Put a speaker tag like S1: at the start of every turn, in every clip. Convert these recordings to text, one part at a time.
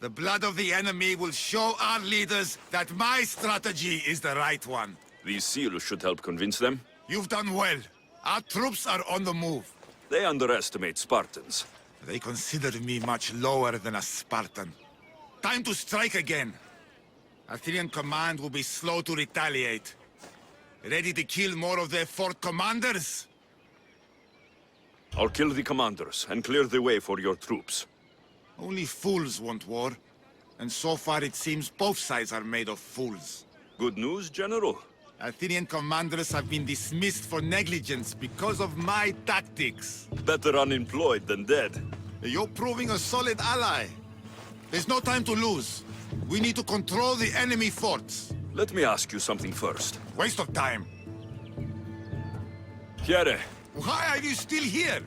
S1: The blood of the enemy will show our leaders that my strategy is the right one.
S2: These seals should help convince them.
S1: You've done well. Our troops are on the move.
S2: They underestimate Spartans.
S1: They consider me much lower than a Spartan. Time to strike again. Athenian command will be slow to retaliate. Ready to kill more of their fort commanders?
S2: I'll kill the commanders and clear the way for your troops.
S1: Only fools want war. And so far it seems both sides are made of fools.
S2: Good news, General?
S1: Athenian commanders have been dismissed for negligence because of my tactics.
S2: Better unemployed than dead.
S1: You're proving a solid ally. There's no time to lose. We need to control the enemy forts.
S2: Let me ask you something first.
S1: Waste of time.
S2: Chiere,
S1: Why are you still here?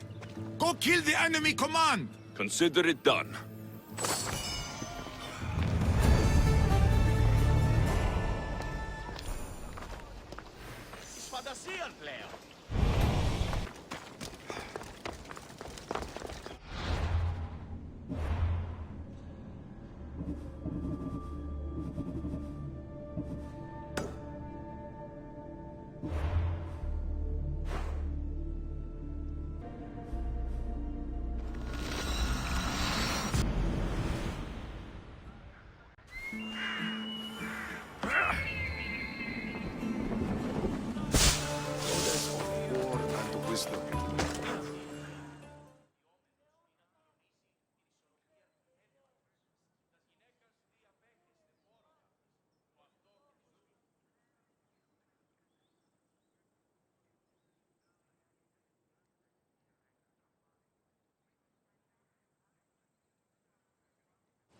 S1: Go kill the enemy command!
S2: consider it done.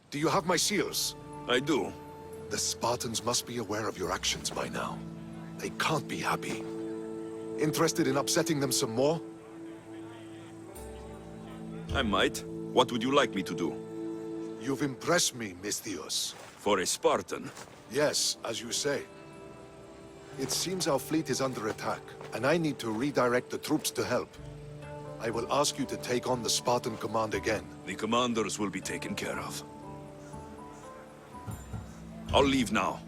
S3: Do you have my seals?
S2: I do.
S3: The Spartans must be aware of your actions by now. They can't be happy. Interested in upsetting them some more?
S2: I might. What would you like me to do?
S3: You've impressed me, Misthios.
S2: For a Spartan?
S3: Yes, as you say. It seems our fleet is under attack, and I need to redirect the troops to help. I will ask you to take on the Spartan command again.
S2: The commanders will be taken care of. I'll leave now.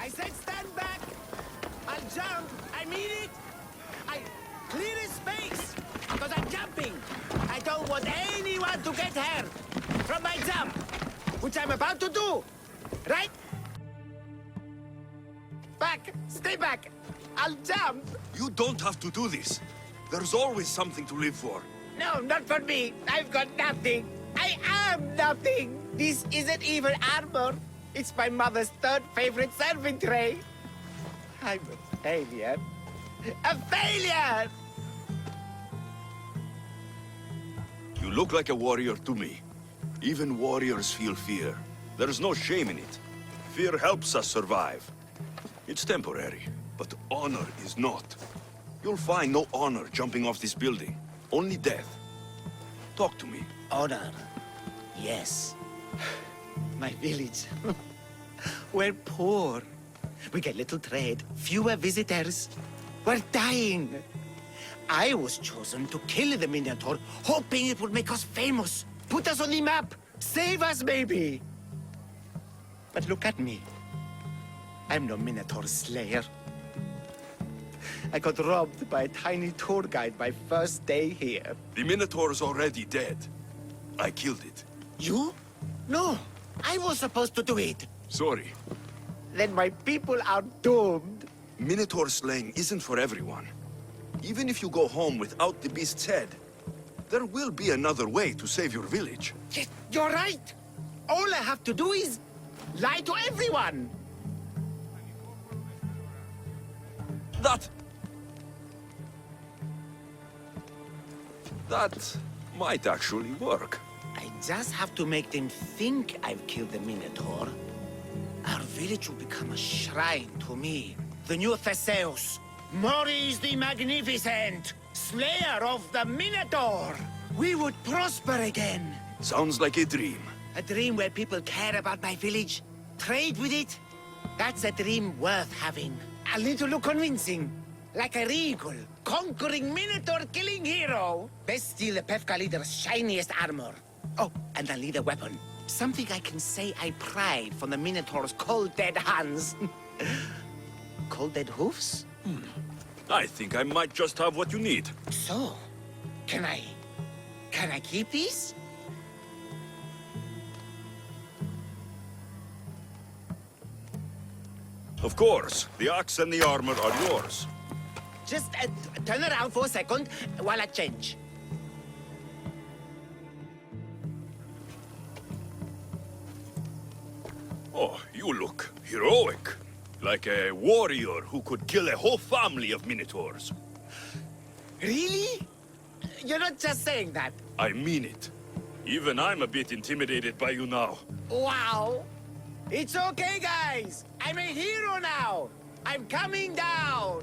S4: I said stand back! I'll jump! I mean it! to get her from my jump, which I'm about to do. Right? Back! Stay back! I'll jump!
S2: You don't have to do this. There's always something to live for.
S4: No, not for me. I've got nothing. I am nothing. This isn't even armor. It's my mother's third favorite serving tray. I'm a failure. A failure!
S2: You look like a warrior to me. Even warriors feel fear. There's no shame in it. Fear helps us survive. It's temporary, but honor is not. You'll find no honor jumping off this building. Only death. Talk to me.
S4: Honor. Yes. My village. We're poor. We get little trade, fewer visitors. We're dying. I was chosen to kill the Minotaur, hoping it would make us famous. Put us on the map. Save us, maybe. But look at me. I'm no Minotaur slayer. I got robbed by a tiny tour guide my first day here.
S2: The Minotaur's already dead. I killed it.
S4: You? No, I was supposed to do it.
S2: Sorry.
S4: Then my people are doomed.
S2: Minotaur slaying isn't for everyone. Even if you go home without the beast's head, there will be another way to save your village.
S4: Yes, you're right. All I have to do is lie to everyone.
S2: That might actually work.
S4: I just have to make them think I've killed the Minotaur. Our village will become a shrine to me, the new Theseus, Maurice the Magnificent, slayer of the Minotaur. We would prosper again.
S2: Sounds like a dream.
S4: A dream where people care about my village, trade with it. That's a dream worth having. A little convincing. Like a regal, conquering Minotaur-killing hero. Best steal the Pephka leader's shiniest armor. Oh, and I'll need a weapon. Something I can say I pried from the Minotaur's cold dead hands. Cold dead hoofs?
S2: I think I might just have what you need.
S4: So, can I keep these?
S2: Of course, the axe and the armor are yours.
S4: Just turn around for a second while I change.
S2: Oh, you look heroic. Like a warrior who could kill a whole family of Minotaurs.
S4: Really? You're not just saying that.
S2: I mean it. Even I'm a bit intimidated by you now.
S4: Wow. It's okay, guys. I'm a hero now. I'm coming down.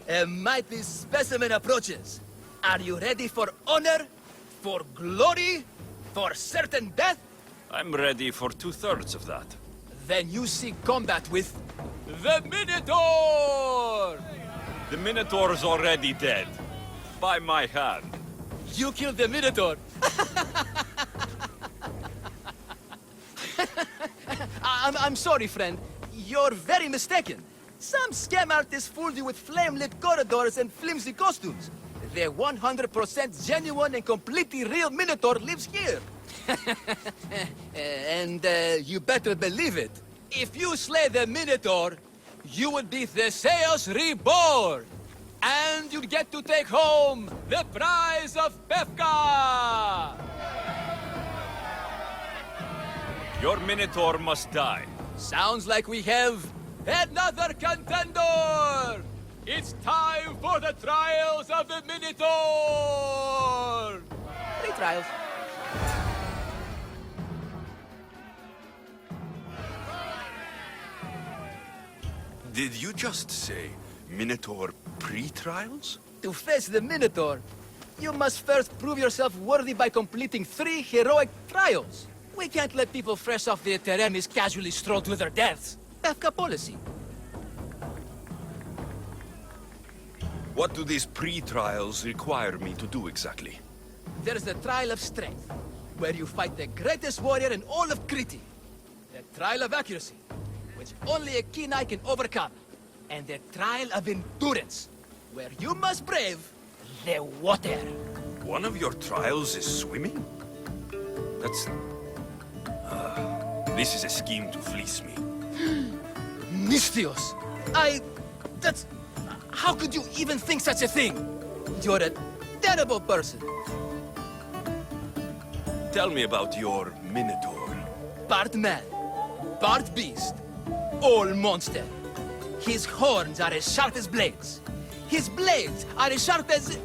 S5: A mighty specimen approaches. Are you ready for honor? For glory? For certain death?
S2: I'm ready for 2/3 of that.
S5: Then you seek combat with the Minotaur!
S2: The Minotaur's already dead. By my hand.
S5: You killed the Minotaur! I'm sorry, friend. You're very mistaken. Some scam artists fooled you with flame-lit corridors and flimsy costumes. The 100% genuine and completely real Minotaur lives here. And you better believe it. If you slay the Minotaur, you would be Theseus reborn. And you'd get to take home the prize of Pephka!
S2: Your Minotaur must die.
S5: Sounds like we have another contender! It's time for the trials of the Minotaur! 3 trials.
S2: Did you just say Minotaur pre-trials?
S5: To face the Minotaur, you must first prove yourself worthy by completing 3 heroic trials. We can't let people fresh off the Terranis casually stroll to their deaths. Pephka policy.
S2: What do these pre-trials require me to do exactly?
S5: There's the Trial of Strength, where you fight the greatest warrior in all of Crete. The Trial of Accuracy, which only a keen eye can overcome. And the Trial of Endurance, where you must brave the water.
S2: One of your trials is swimming? That's... this is a scheme to fleece me.
S5: Mystios! That's... How could you even think such a thing? You're a terrible person.
S2: Tell me about your Minotaur.
S5: Part man, part beast, all monster. His horns are as sharp as blades. His blades are as sharp as...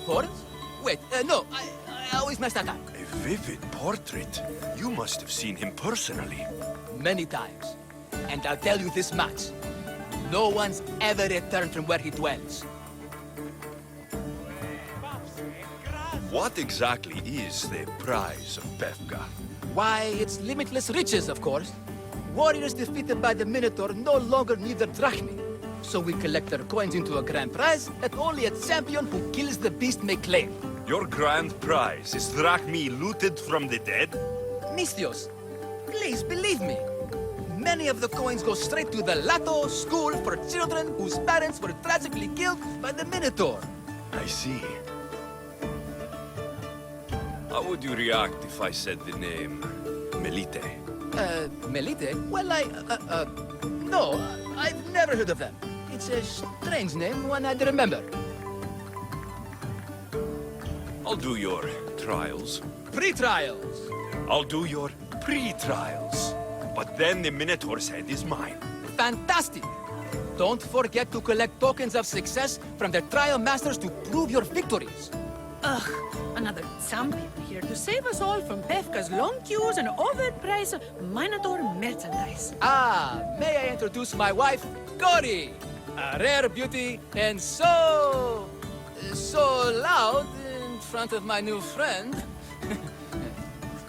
S5: Horns? Wait, no, I always mess that up.
S2: A vivid portrait. You must have seen him personally.
S5: Many times. And I'll tell you this much. No one's ever returned from where he dwells.
S2: What exactly is the prize of Pephka?
S5: Why, it's limitless riches, of course. Warriors defeated by the Minotaur no longer need their drachmi. So we collect their coins into a grand prize that only a champion who kills the beast may claim.
S2: Your grand prize is drachmi looted from the dead?
S5: Mystios, please believe me. Many of the coins go straight to the Lato school for children whose parents were tragically killed by the Minotaur.
S2: I see. How would you react if I said the name Melite?
S5: Melite? Well, no, I've never heard of them. It's a strange name, one I'd remember.
S2: I'll do your trials.
S5: Pre-trials.
S2: I'll do your pre-trials. But then the Minotaur's head is mine.
S5: Fantastic! Don't forget to collect tokens of success from the trial masters to prove your victories.
S6: Ugh, another champion here to save us all from Pephka's long queues and overpriced Minotaur merchandise.
S5: Ah, may I introduce my wife, Cory? A rare beauty and so loud in front of my new friend.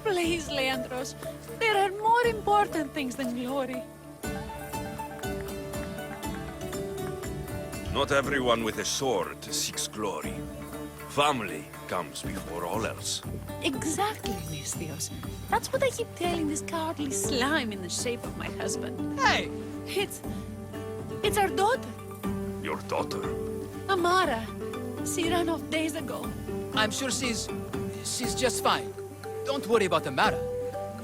S6: Please, Leiandros, there are more important things than glory.
S2: Not everyone with a sword seeks glory. Family comes before all else.
S6: Exactly, Mystios. That's what I keep telling this cowardly slime in the shape of my husband.
S5: Hey!
S6: It's our daughter,
S2: Your daughter?
S6: Amara. She ran off days ago.
S5: I'm sure she's just fine. Don't worry about Amara.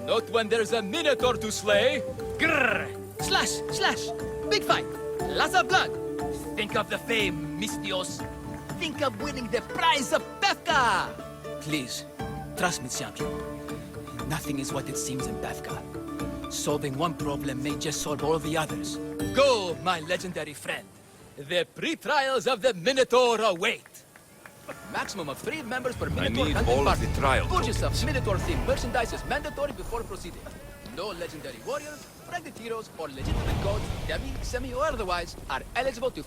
S5: Not when there's a Minotaur to slay. Grrr! Slash! Slash! Big fight! Lots of blood! Think of the fame, Mystios. Think of winning the prize of Pephka! Please, trust me, champion. Nothing is what it seems in Pephka. Solving one problem may just solve all the others. Go, my legendary friend. The pre-trials of the Minotaur await. Maximum of 3 members per Minotaur
S2: need
S5: hunting
S2: all of
S5: party.
S2: the trial
S5: Purchase of
S2: tokens.
S5: Minotaur-themed merchandise is mandatory before proceeding. No legendary warriors, branded heroes, or legitimate gods, demi, semi, or otherwise, are eligible to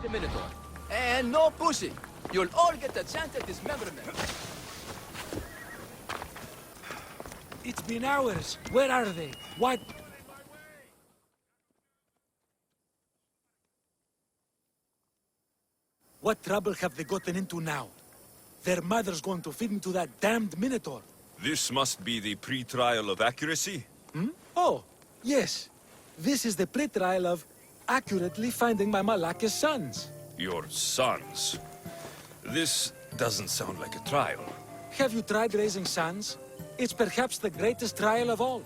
S5: the Minotaur. And no pushing. You'll all get a chance at dismemberment.
S7: It's been hours. Where are they? What? What trouble have they gotten into now? Their mother's going to feed me to that damned Minotaur.
S2: This must be the pre-trial of accuracy?
S7: Oh, yes. This is the pre-trial of accurately finding my Malaka's sons.
S2: Your sons? This doesn't sound like a trial.
S7: Have you tried raising sons? It's perhaps the greatest trial of all.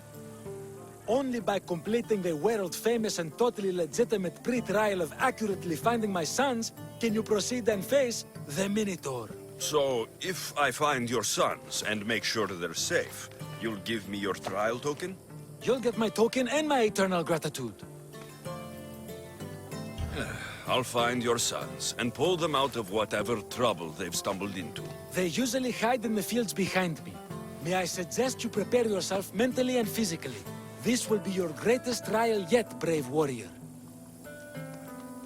S7: Only by completing the world-famous and totally legitimate pre-trial of accurately finding my sons can you proceed and face the Minotaur.
S2: So, if I find your sons and make sure they're safe, you'll give me your trial token?
S7: You'll get my token and my eternal gratitude.
S2: I'll find your sons and pull them out of whatever trouble they've stumbled into.
S7: They usually hide in the fields behind me. May I suggest you prepare yourself mentally and physically. This will be your greatest trial yet, brave warrior.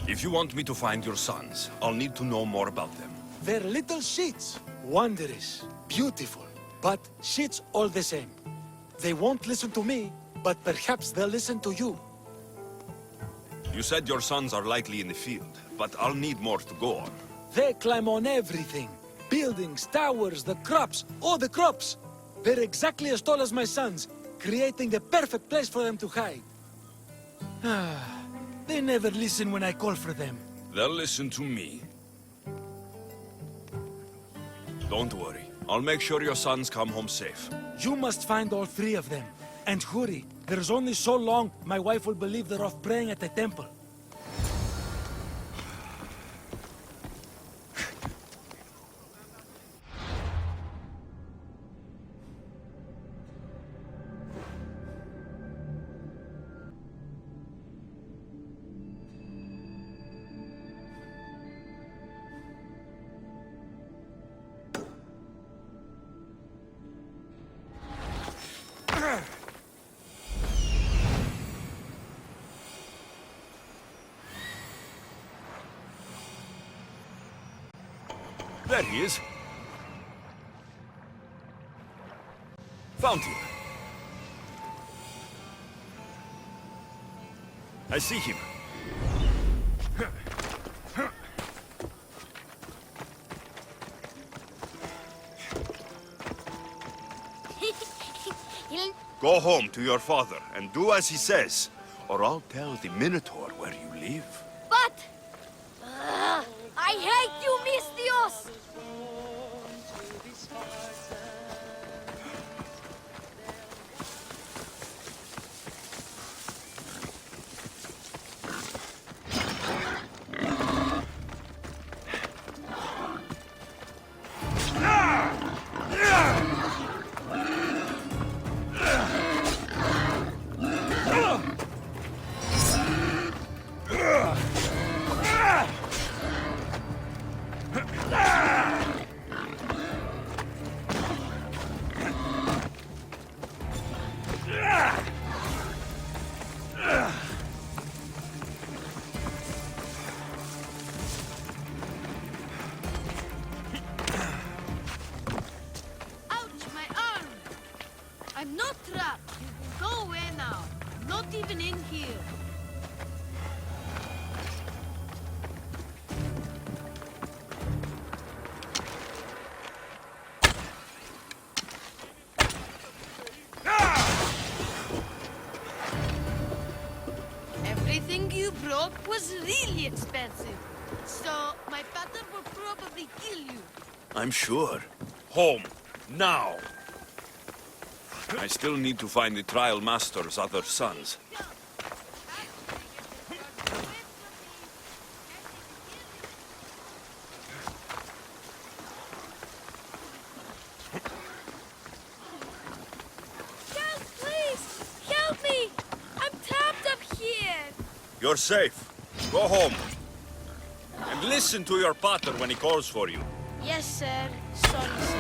S2: If you want me to find your sons, I'll need to know more about them.
S7: They're little shits. Wondrous, beautiful, but shits all the same. They won't listen to me, but perhaps they'll listen to you.
S2: You said your sons are likely in the field, but I'll need more to go on.
S7: They climb on everything. Buildings, towers, the crops, all the crops. They're exactly as tall as my sons, creating the perfect place for them to hide. They never listen when I call for them.
S2: They'll listen to me. Don't worry. I'll make sure your sons come home safe.
S7: You must find all three of them. And hurry. There's only so long my wife will believe they're off praying at the temple.
S2: There he is. Found him. I see him. Go home to your father and do as he says, or I'll tell the Minotaur where you live.
S8: But... I hate you, Misthios!
S9: I'm not trapped. You can go away now. Not even in here. Everything you brought was really expensive. So, my father will probably kill you.
S2: I'm sure. Home. Now. I still need to find the trial master's other sons.
S8: Help, please! Help me! I'm trapped up here!
S2: You're safe. Go home. And listen to your pater when he calls for you.
S8: Yes, sir. Sorry, sir.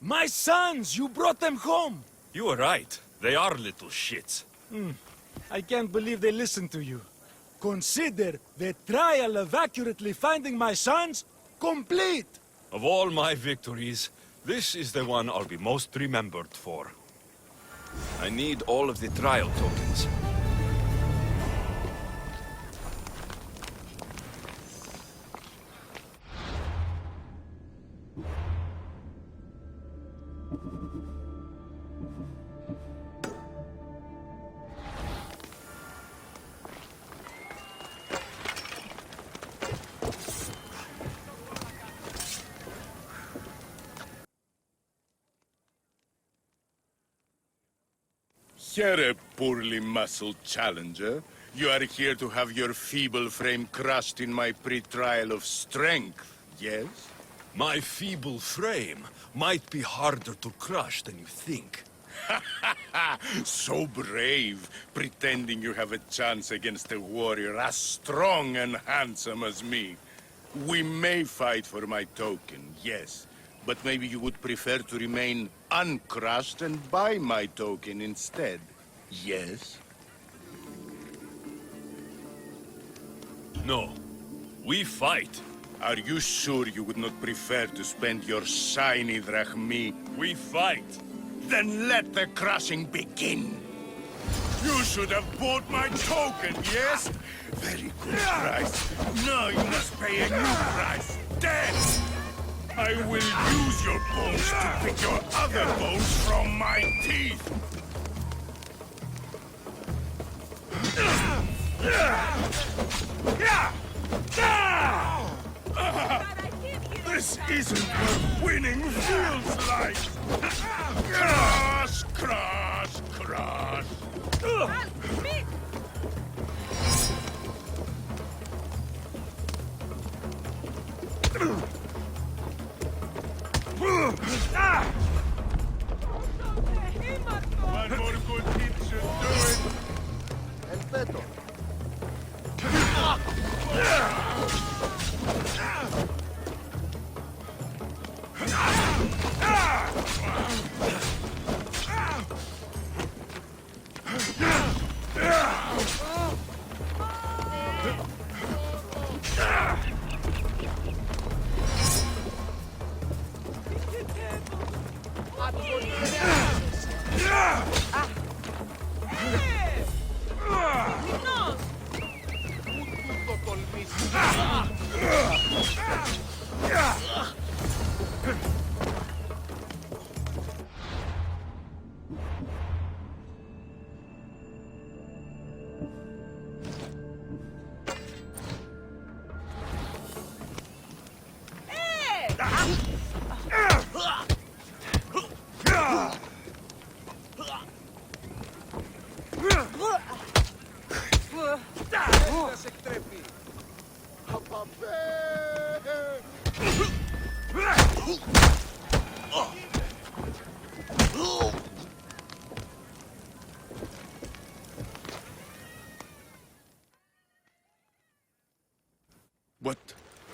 S7: My sons! You brought them home!
S2: You are right. They are little shits.
S7: I can't believe they listened to you. Consider the trial of accurately finding my sons complete!
S2: Of all my victories, this is the one I'll be most remembered for. I need all of the trial tokens.
S10: Here, a poorly muscled challenger. You are here to have your feeble frame crushed in my pre-trial of strength, yes?
S2: My feeble frame might be harder to crush than you think.
S10: So brave, pretending you have a chance against a warrior as strong and handsome as me. We may fight for my token, yes. But maybe you would prefer to remain uncrushed and buy my token instead, yes?
S2: No. We fight.
S10: Are you sure you would not prefer to spend your shiny drachmi?
S2: We fight.
S10: Then let the crushing begin! You should have bought my token, yes? Very good price. Now you must pay a new price. Then I will use your bones to pick your other bones from my teeth. This isn't what winning feels like! Crush, crush, crush! One more good hit should do it!
S3: El Peto.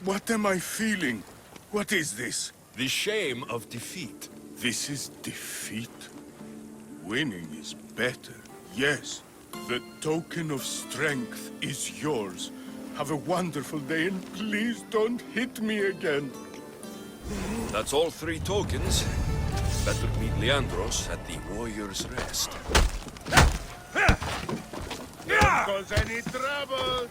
S10: What am I feeling? What is this?
S2: The shame of defeat.
S10: This is defeat? Winning is better, yes. The token of strength is yours. Have a wonderful day and please don't hit me again.
S2: That's all 3 tokens. Better meet Leiandros at the Warrior's Rest.
S10: Don't cause any trouble!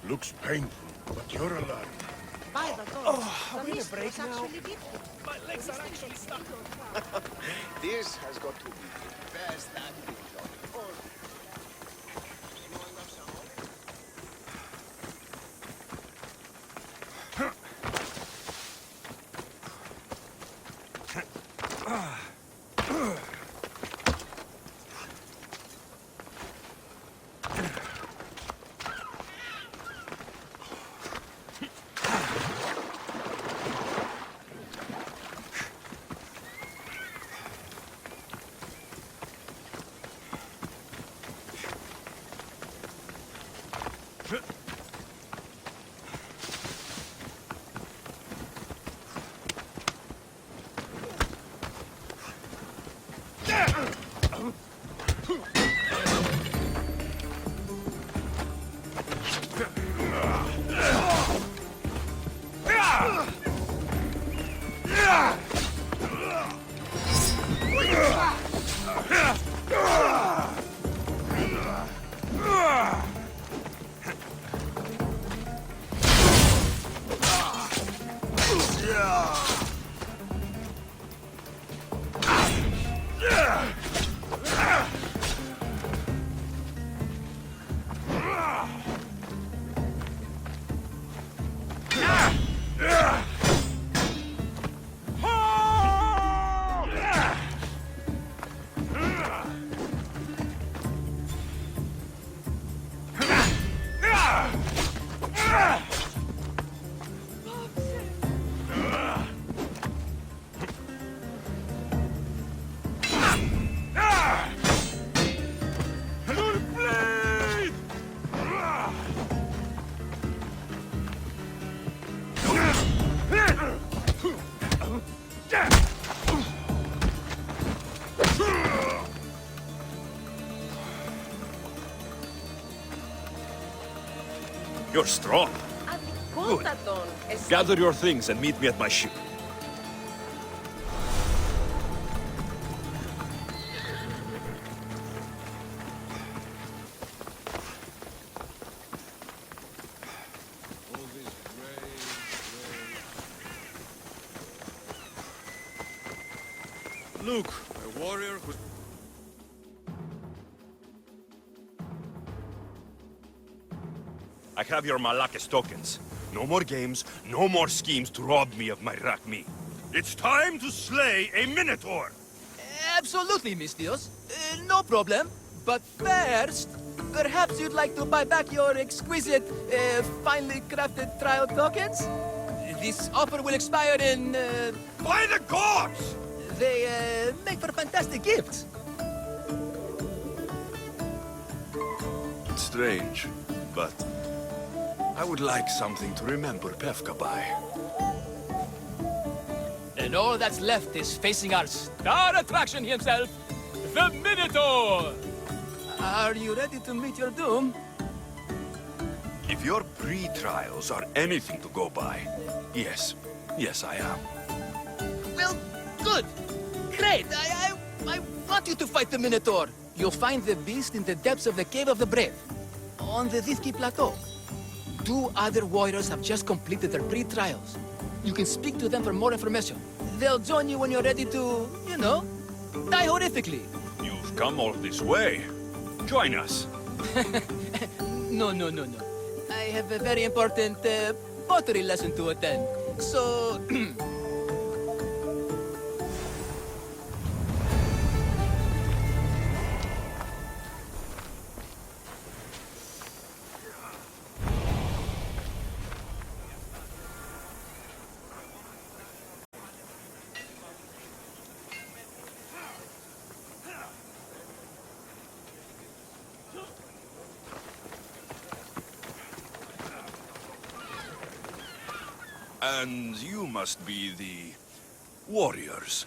S10: Looks painful, but you're alive.
S8: By the gods, I'm in a break now.
S7: My legs are actually stuck.
S3: This has got to be the best acting job.
S2: You're strong. Good. Gather your things and meet me at my ship.
S11: Look, a warrior who's...
S2: I have your Malakis tokens. No more games, no more schemes to rob me of my Rakmi. It's time to slay a Minotaur!
S5: Absolutely, Mistios. No problem. But first, perhaps you'd like to buy back your exquisite, finely crafted trial tokens? This offer will expire in...
S2: By the gods!
S5: They make for fantastic gifts.
S2: It's strange, but I would like something to remember Pephka by.
S5: And all that's left is facing our star attraction himself, the Minotaur! Are you ready to meet your doom?
S2: If your pre-trials are anything to go by, yes. Yes, I am.
S5: Well, good. Great. I want you to fight the Minotaur. You'll find the beast in the depths of the Cave of the Brave, on the Dungheap Plateau. 2 other warriors have just completed their pre-trials. You can speak to them for more information. They'll join you when you're ready to, you know, die horrifically.
S2: You've come all this way. Join us.
S5: No. I have a very important pottery lesson to attend. So...
S2: And you must be the... warriors.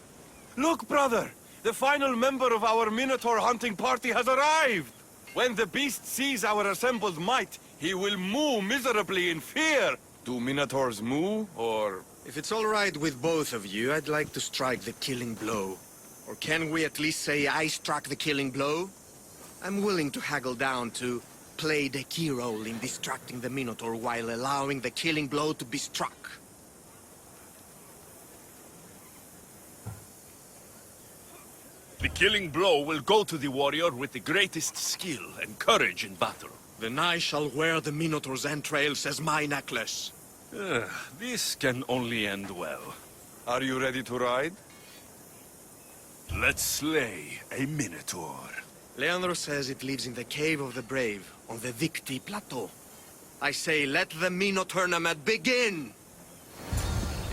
S11: Look, brother! The final member of our Minotaur hunting party has arrived! When the beast sees our assembled might, he will moo miserably in fear! Do Minotaurs moo, or...
S12: If it's all right with both of you, I'd like to strike the killing blow. Or can we at least say I struck the killing blow? I'm willing to haggle down to play the key role in distracting the Minotaur while allowing the killing blow to be struck.
S2: The killing blow will go to the warrior with the greatest skill and courage in battle.
S12: Then I shall wear the Minotaur's entrails as my necklace.
S2: This can only end well.
S11: Are you ready to ride?
S2: Let's slay a Minotaur.
S12: Leiandros says it lives in the Cave of the Brave, on the Dungheap Plateau. I say, let the Minotaur tournament begin!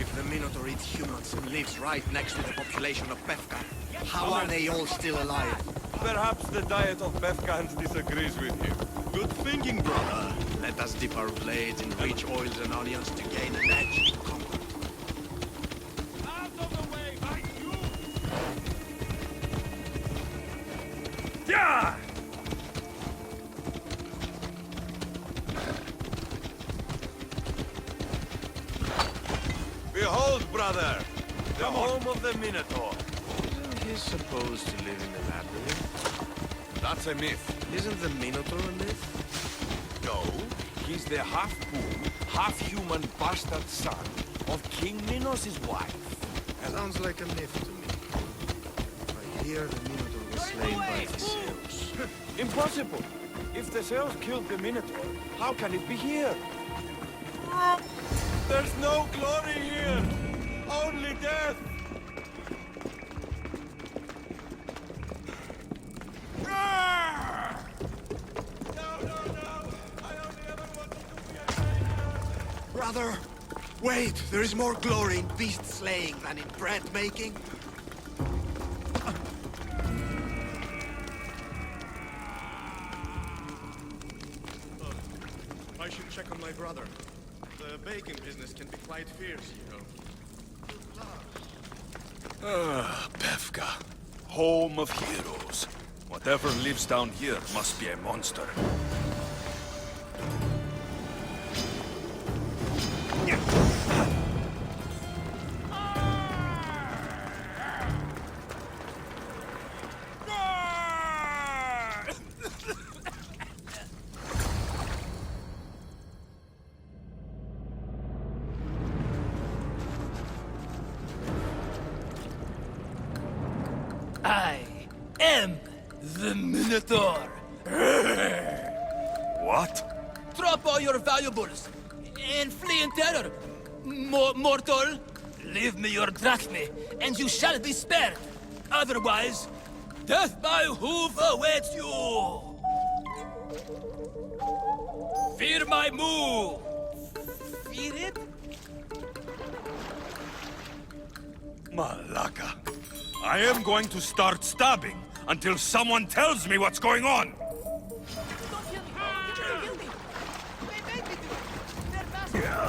S12: If the Minotaur eats humans and lives right next to the population of Pephka, how are they all still alive?
S11: Perhaps the diet of Befkans disagrees with you.
S12: Good thinking, brother. Let us dip our blades in rich oils and onions to gain an edge in combat.
S11: Out of the way, by you! Yeah! Behold, brother, the home of the Minotaur.
S12: Isn't he supposed to live in the labyrinth?
S11: That's a myth.
S12: Isn't the Minotaur a myth?
S11: No, he's the half-poor, half-human bastard son of King Minos' wife.
S12: Sounds like a myth to me. I hear the Minotaur was slain by Vasilis.
S11: Impossible! If the Zeus killed the Minotaur, how can it be here? There's no glory here! Only death!
S12: Brother, wait! There is more glory in beast slaying than in bread making. I should check on my brother. The baking business can be quite fierce, you know.
S2: Pephka. Home of heroes. Whatever lives down here must be a monster.
S5: I am the Minotaur.
S2: What?
S5: Drop all your valuables and flee in terror. Mortal, leave me your drachmae, and you shall be spared. Otherwise, death by hoof awaits you. Fear my move. Fear it?
S2: Malaka. I am going to start stabbing until someone tells me what's going on.
S5: Don't kill me! Kill me! They made me do it! They're bastards!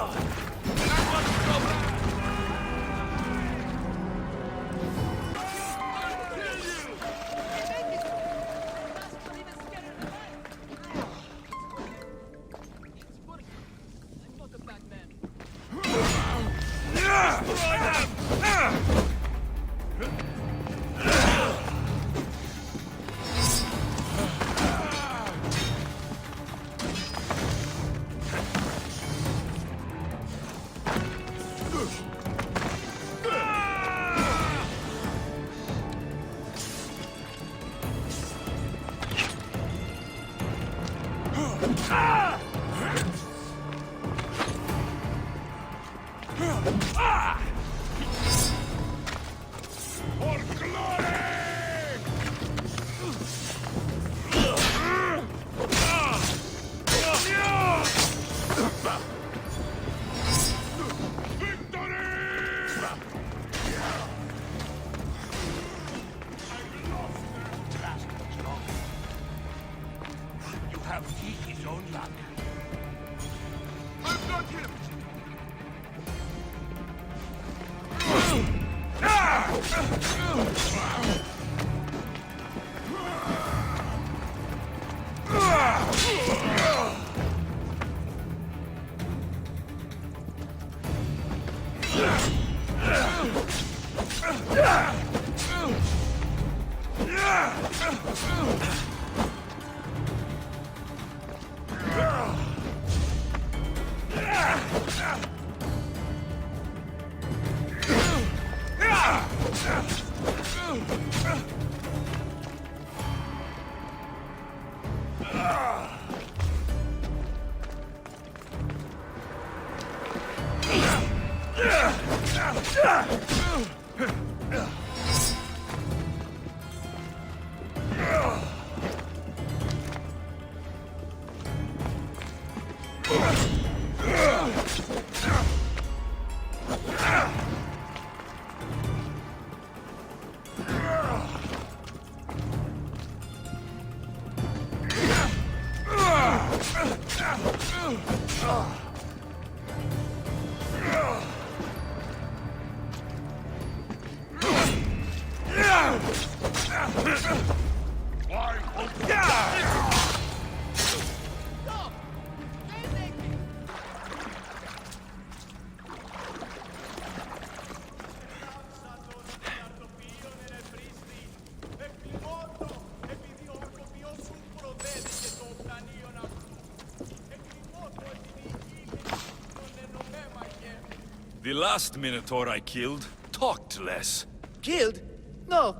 S2: The last Minotaur I killed talked less.
S5: Killed? No,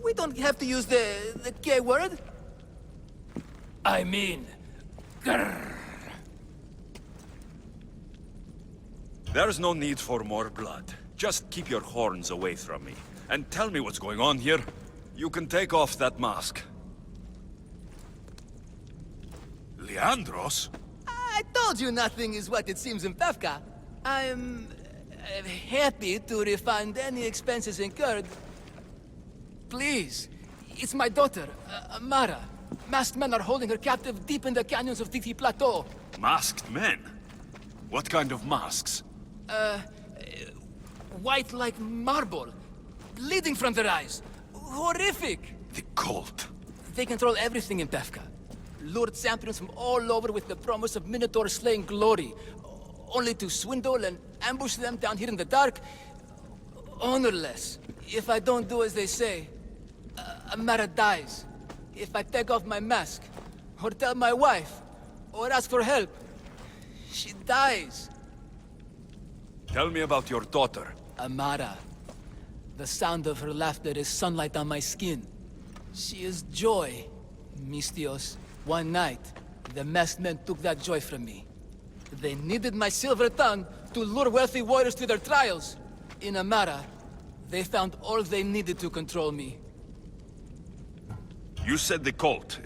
S5: we don't have to use the K word. I mean... grrr.
S2: There's no need for more blood. Just keep your horns away from me. And tell me what's going on here. You can take off that mask. Leiandros?
S5: I told you nothing is what it seems in Pephka. I'm happy to refund any expenses incurred. Please, it's my daughter, Amara. Masked men are holding her captive deep in the canyons of Dungheap Plateau.
S2: Masked men? What kind of masks?
S5: White like marble, bleeding from their eyes. Horrific!
S2: The cult.
S5: They control everything in Pephka. Lured champions from all over with the promise of Minotaur slaying glory, only to swindle and ambush them down here in the dark. Honorless. If I don't do as they say, Amara dies. If I take off my mask, or tell my wife, or ask for help, she dies.
S2: Tell me about your daughter.
S5: Amara. The sound of her laughter is sunlight on my skin. She is joy, Mistios. One night, the masked men took that joy from me. They needed my silver tongue to lure wealthy warriors to their trials. In Amara, they found all they needed to control me.
S2: You said the cult,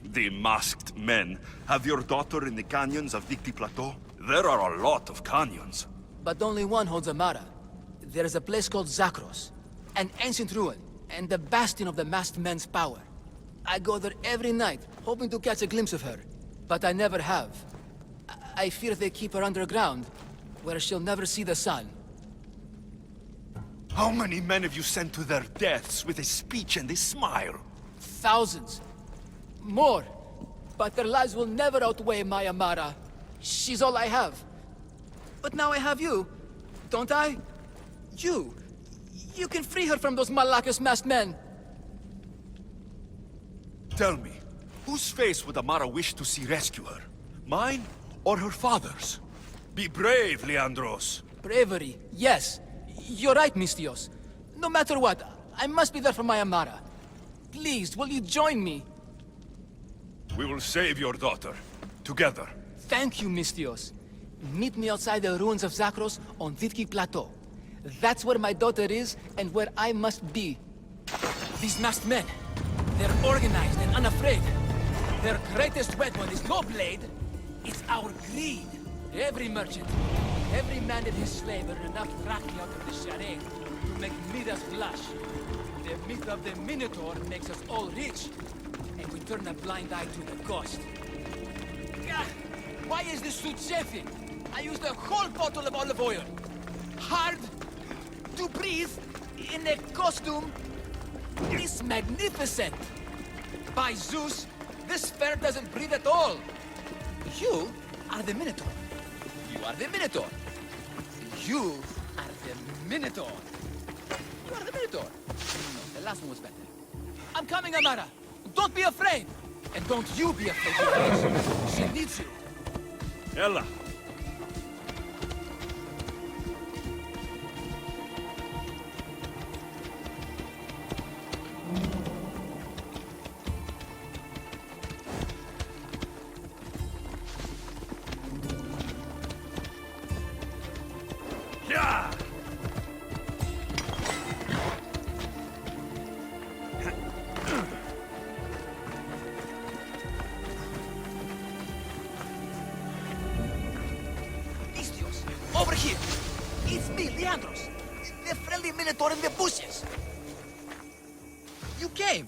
S2: the masked men, have your daughter in the canyons of Dungheap Plateau? There are a lot of canyons.
S5: But only one holds Amara. There is a place called Zakros, an ancient ruin, and the bastion of the masked men's power. I go there every night, hoping to catch a glimpse of her. But I never have. I fear they keep her underground, where she'll never see the sun.
S2: How many men have you sent to their deaths with a speech and a smile?
S5: Thousands. More. But their lives will never outweigh my Amara. She's all I have. But now I have you, don't I? You can free her from those Malakas masked men.
S2: Tell me, whose face would Amara wish to see rescue her? Mine or her father's? Be brave, Leiandros.
S5: Bravery, yes. You're right, Mistios. No matter what, I must be there for my Amara. Please, will you join me?
S2: We will save your daughter. Together.
S5: Thank you, Mistios. Meet me outside the ruins of Zakros on Dungheap Plateau. That's where my daughter is, and where I must be. These masked men, they're organized and unafraid. Their greatest weapon is no blade, it's our greed. Every merchant, every man and his slave earn enough drachmi out of the charade to make Midas blush. The myth of the Minotaur makes us all rich, and we turn a blind eye to the cost. Gah! Why is this suit chafing? I used a whole bottle of olive oil. Hard to breathe in a costume this magnificent. By Zeus, this fur doesn't breathe at all. You are the Minotaur. You are the Minotaur. You are the Minotaur. You are the Minotaur. No, the last one was better. I'm coming, Amara. Don't be afraid. And don't you be afraid. She needs you.
S2: Ella. Yeah!
S5: Over here! It's me, Leiandros! The friendly Minotaur in the bushes! You came!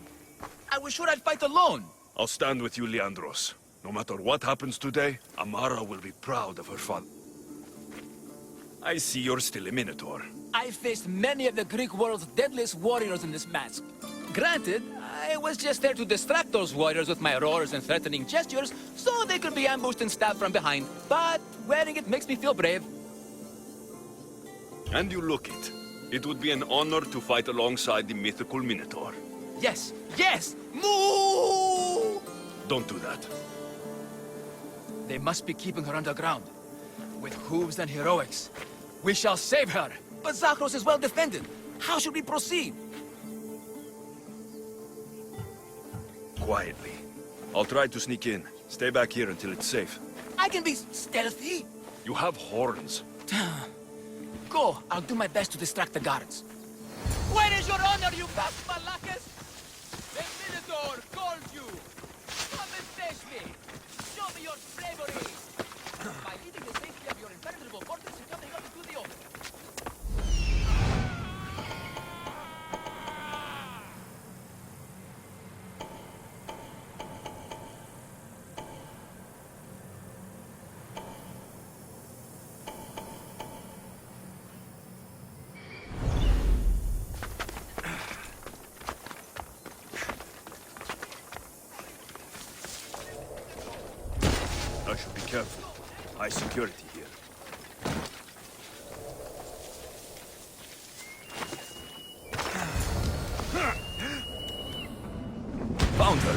S5: I was sure I'd fight alone!
S2: I'll stand with you, Leiandros. No matter what happens today, Amara will be proud of her father. I see you're still a Minotaur.
S5: I faced many of the Greek world's deadliest warriors in this mask. Granted, I was just there to distract those warriors with my roars and threatening gestures, so they could be ambushed and stabbed from behind. But wearing it makes me feel brave.
S2: And you look it. It would be an honor to fight alongside the mythical Minotaur.
S5: Yes, yes! Moo!
S2: Don't do that.
S5: They must be keeping her underground. With hooves and heroics. We shall save her! But Zakros is well defended. How should we proceed?
S2: Quietly. I'll try to sneak in. Stay back here until it's safe.
S5: I can be stealthy.
S2: You have horns.
S5: Go. I'll do my best to distract the guards. Where is your honor, you vast Malakas? The Minotaur calls you. Come and face me. Show me your bravery. By leaving the safety of your impenetrable fortress and coming up into the open.
S2: I should be careful. High security here. Found her!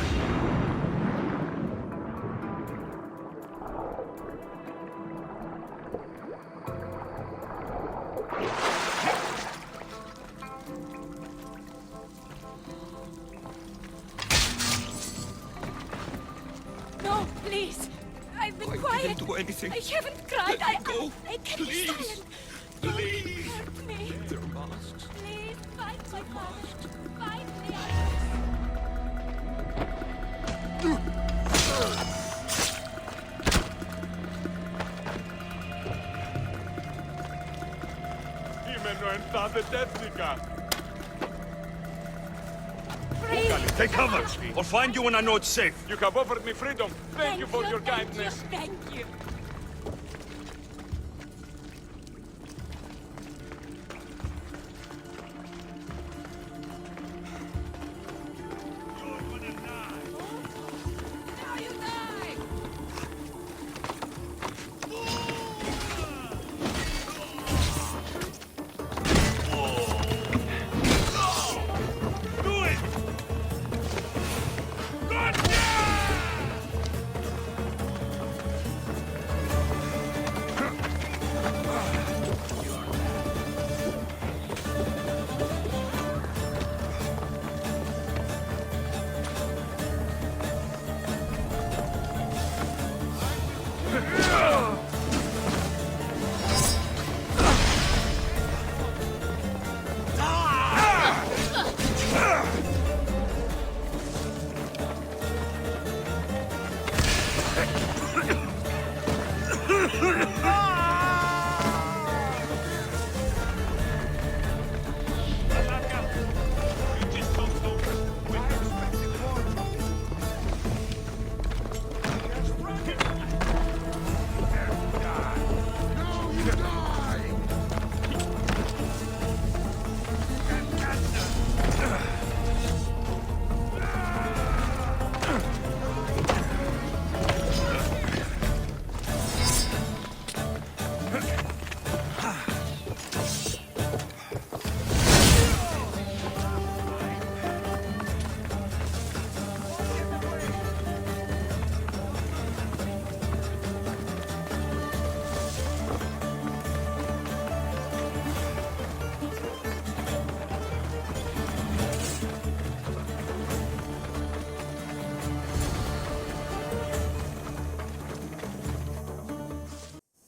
S8: No, please. I've been quiet.
S2: I didn't do anything.
S8: I haven't cried.
S2: Let me go.
S8: I can't be
S2: Please.
S8: silent. Don't
S2: Please.
S8: hurt me.
S2: Their masks.
S8: Please, fight my father. Fight me.
S2: Take cover! I'll find you when I know it's safe.
S11: You have offered me freedom. Thank you for your kindness.
S8: Thank you.
S6: Now you die!
S11: Do it!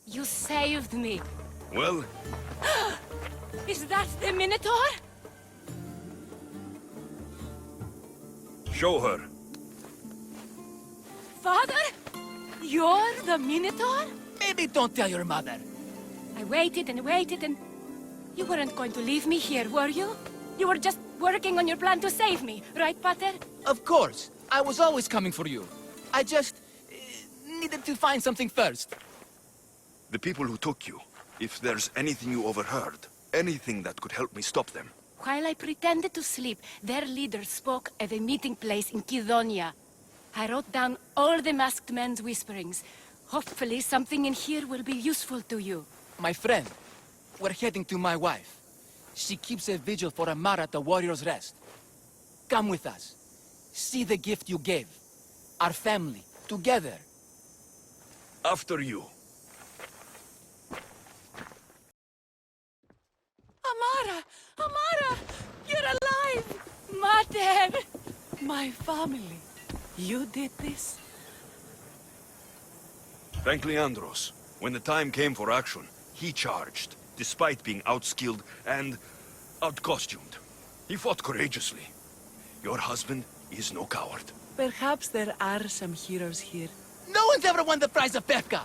S8: You saved me.
S2: Well,
S8: Is that the Minotaur?
S2: show her.
S8: Father? You're the Minotaur?
S5: Maybe don't tell your mother.
S8: I waited and waited and... You weren't going to leave me here, were you? You were just working on your plan to save me, right, Pater?
S5: Of course. I was always coming for you. I just... needed to find something first.
S2: The people who took you, if there's anything you overheard, anything that could help me stop them.
S8: While I pretended to sleep, their leader spoke of a meeting place in Kydonia. I wrote down all the masked men's whisperings. Hopefully something in here will be useful to you.
S5: My friend, we're heading to my wife. She keeps a vigil for Amara at the Warrior's Rest. Come with us. See the gift you gave. Our family, together.
S2: After you.
S8: Amara! Amara! You're alive! Mater!
S6: My family. You did this?
S2: Thank Leiandros. When the time came for action, he charged, despite being outskilled and outcostumed. He fought courageously. Your husband is no coward.
S6: Perhaps there are some heroes here.
S5: No one's ever won the prize of Pephka.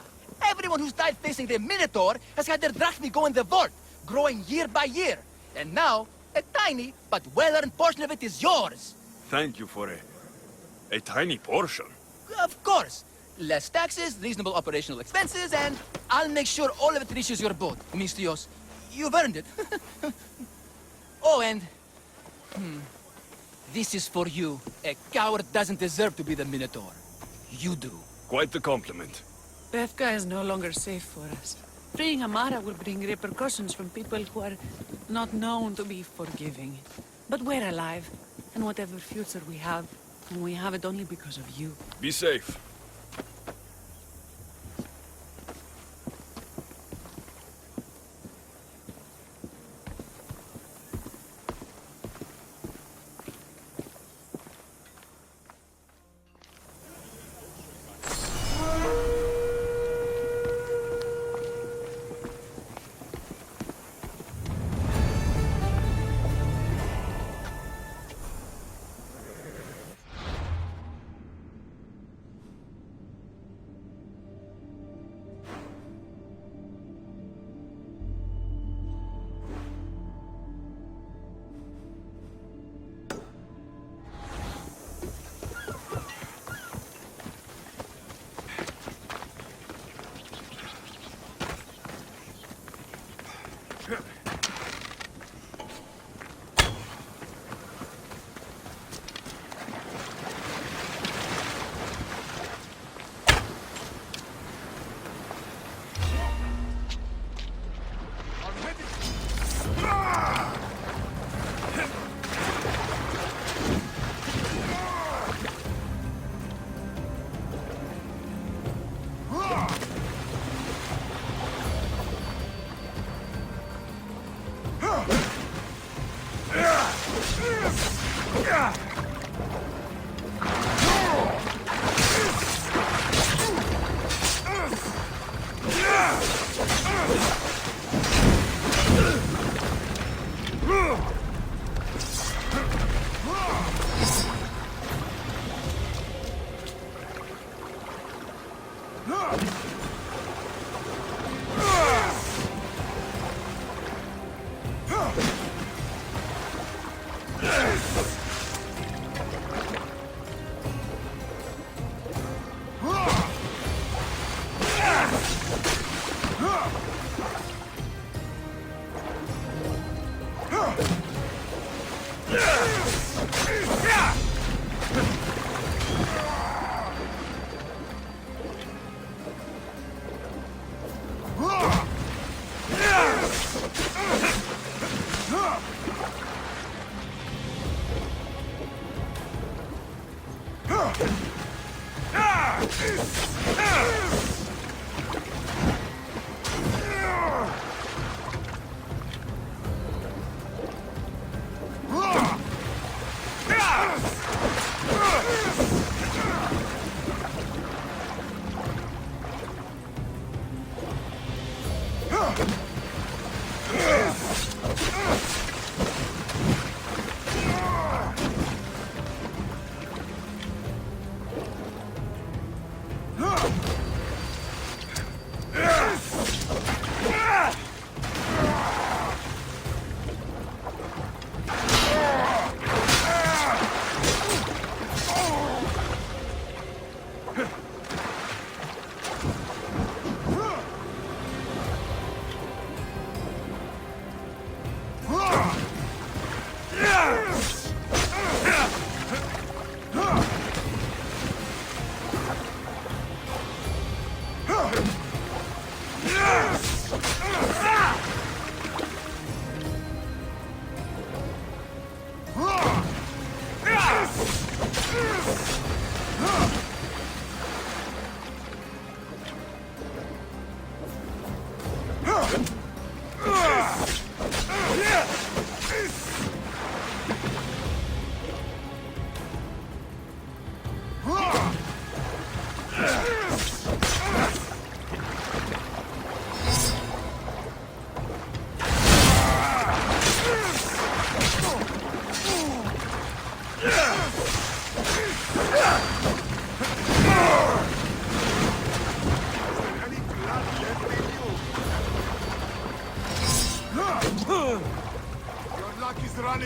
S5: Everyone who's died facing the Minotaur has had their drachmi go in the vault, growing year by year. And now, a tiny but well-earned portion of it is yours.
S2: Thank you for a tiny portion.
S5: Of course. Less taxes, reasonable operational expenses, and I'll make sure all of it reaches your boat, Mistios. You've earned it. Oh, and... this is for you. A coward doesn't deserve to be the Minotaur. You do.
S2: Quite the compliment.
S6: Pephka is no longer safe for us. Freeing Amara will bring repercussions from people who are not known to be forgiving. But we're alive, and whatever future we have it only because of you.
S2: Be safe.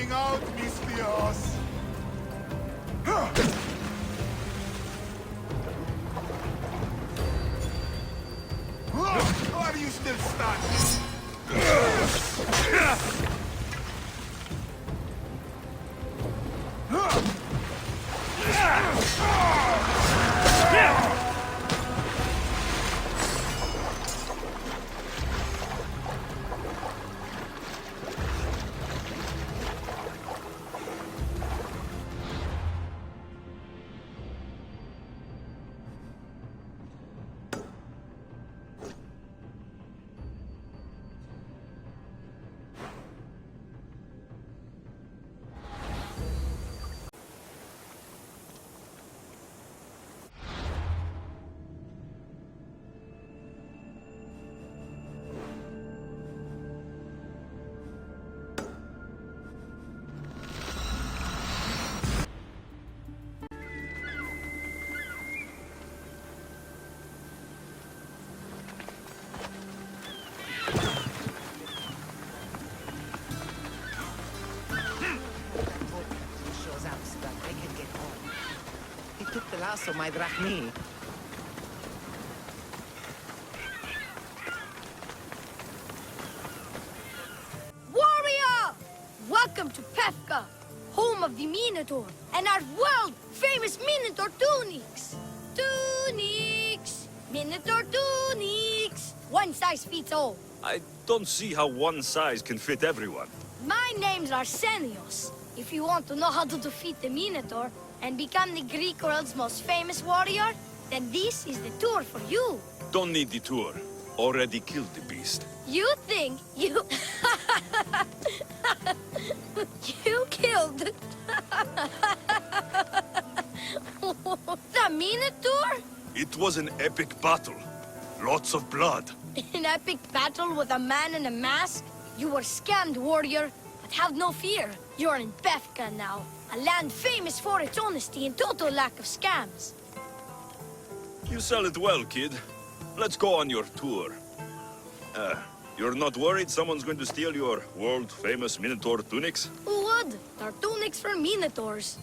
S1: coming out, Mystios! Why are you still standing?
S4: Lasso, my drachmi.
S9: Warrior! Welcome to Pephka, home of the Minotaur, and our world-famous Minotaur tunics. Tunics! Minotaur tunics! One size fits all.
S2: I don't see how one size can fit everyone.
S9: My name's Arsenios. If you want to know how to defeat the Minotaur and become the Greek world's most famous warrior, then this is the tour for you.
S2: Don't need the tour. Already killed the beast.
S9: You think you... you killed... the Minotaur?
S2: It was an epic battle. Lots of blood.
S9: An epic battle with a man in a mask? You were scammed, warrior. But have no fear. You're in Pephka now. A land famous for its honesty and total lack of scams.
S2: You sell it well, kid. Let's go on your tour. You're not worried someone's going to steal your world-famous Minotaur tunics?
S9: Who would? They're tunics for Minotaurs.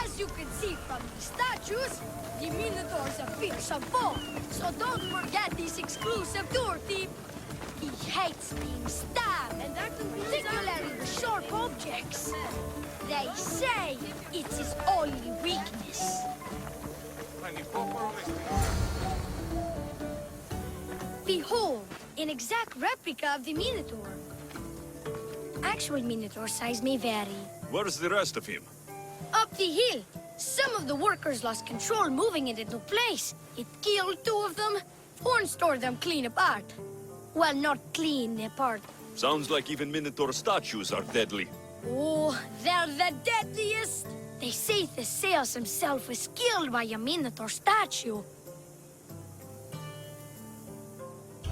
S9: As you can see from the statues, the Minotaur's a fearsome foe. So don't forget this exclusive tour tip. He hates being stabbed, and particularly with sharp objects. They say it's his only weakness. Behold, an exact replica of the Minotaur. Actual Minotaur size may vary.
S2: Where's the rest of him?
S9: Up the hill. Some of the workers lost control moving it into place. It killed two of them. Horns tore them clean apart. Well, not clean apart.
S2: Sounds like even Minotaur statues are deadly.
S9: Oh, they're the deadliest. They say Theseus himself was killed by a Minotaur statue.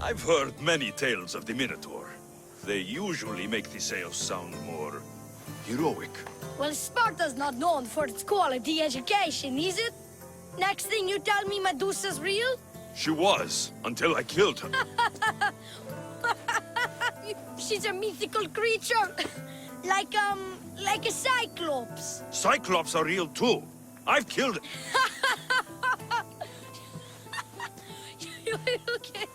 S2: I've heard many tales of the Minotaur. They usually make Theseus sound more heroic.
S9: Well, Sparta's not known for its quality education, is it? Next thing you tell me Medusa's real?
S2: She was, until I killed her.
S9: She's a mythical creature. like a cyclops.
S2: Cyclops are real too. I've killed it.
S9: Okay.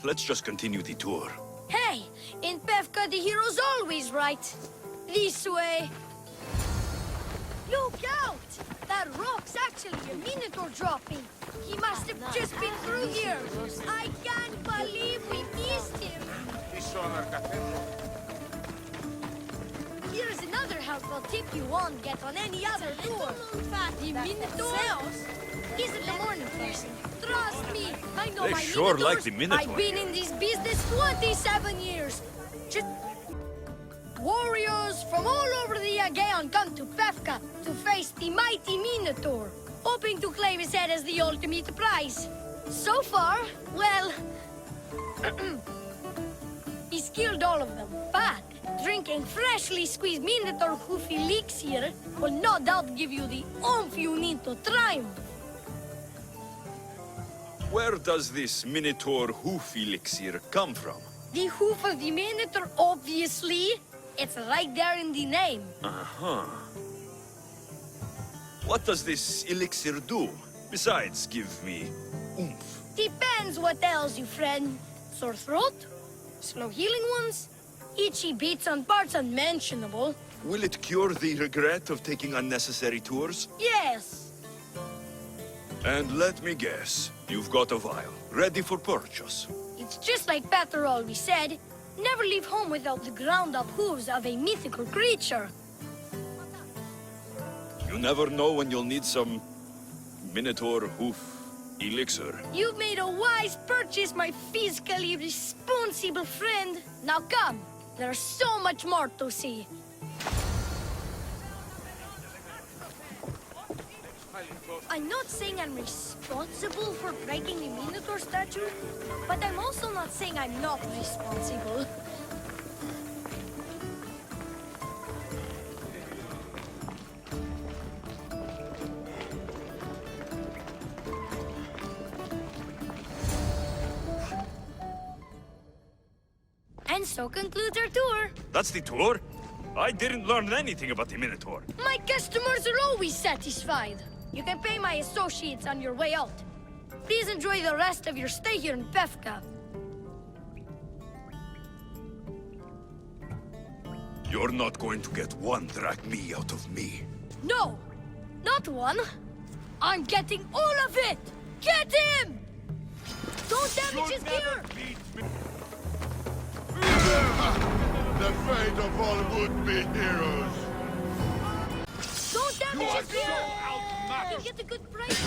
S2: Let's just continue the tour.
S9: Hey, in Pephka the hero's always right. This way. Look out! That rock's actually a Minotaur dropping. He must have just been through here. I can't believe we missed him. Here's another helpful tip you won't get on any other tour. The Minotaur isn't a morning person. Trust me, I know
S2: They
S9: my
S2: sure
S9: Minotaurs.
S2: like the Minotaur.
S9: I've been in this business 27 years. Just... Warriors from all over the Aegean come to Pephka to face the mighty Minotaur, hoping to claim his head as the ultimate prize. So far, well... he's killed all of them, but drinking freshly squeezed Minotaur hoof elixir will no doubt give you the oomph you need to triumph.
S2: Where does this Minotaur hoof elixir come from?
S9: The hoof of the Minotaur, obviously. It's right there in the name.
S2: Uh-huh. What does this elixir do? Besides, give me oomph.
S9: Depends what ails you, friend. Sore throat? Slow healing wounds? Itchy beats on parts unmentionable?
S2: Will it cure the regret of taking unnecessary tours?
S9: Yes.
S2: And let me guess, you've got a vial, ready for purchase.
S9: It's just like Peter always said. Never leave home without the ground-up hooves of a mythical creature.
S2: You never know when you'll need some Minotaur hoof elixir.
S9: You've made a wise purchase, my fiscally responsible friend. Now come, there's so much more to see. I'm not saying I'm responsible for breaking the Minotaur statue, but I'm also not saying I'm not responsible. And so concludes our tour.
S2: That's the tour? I didn't learn anything about the Minotaur.
S9: My customers are always satisfied. You can pay my associates on your way out. Please enjoy the rest of your stay here in Pephka.
S2: You're not going to get one drachmi out of me.
S9: No, not one. I'm getting all of it! Get him! Don't damage his gear!
S1: The fate of all would-be heroes.
S9: Don't damage his gear! You can get a good price.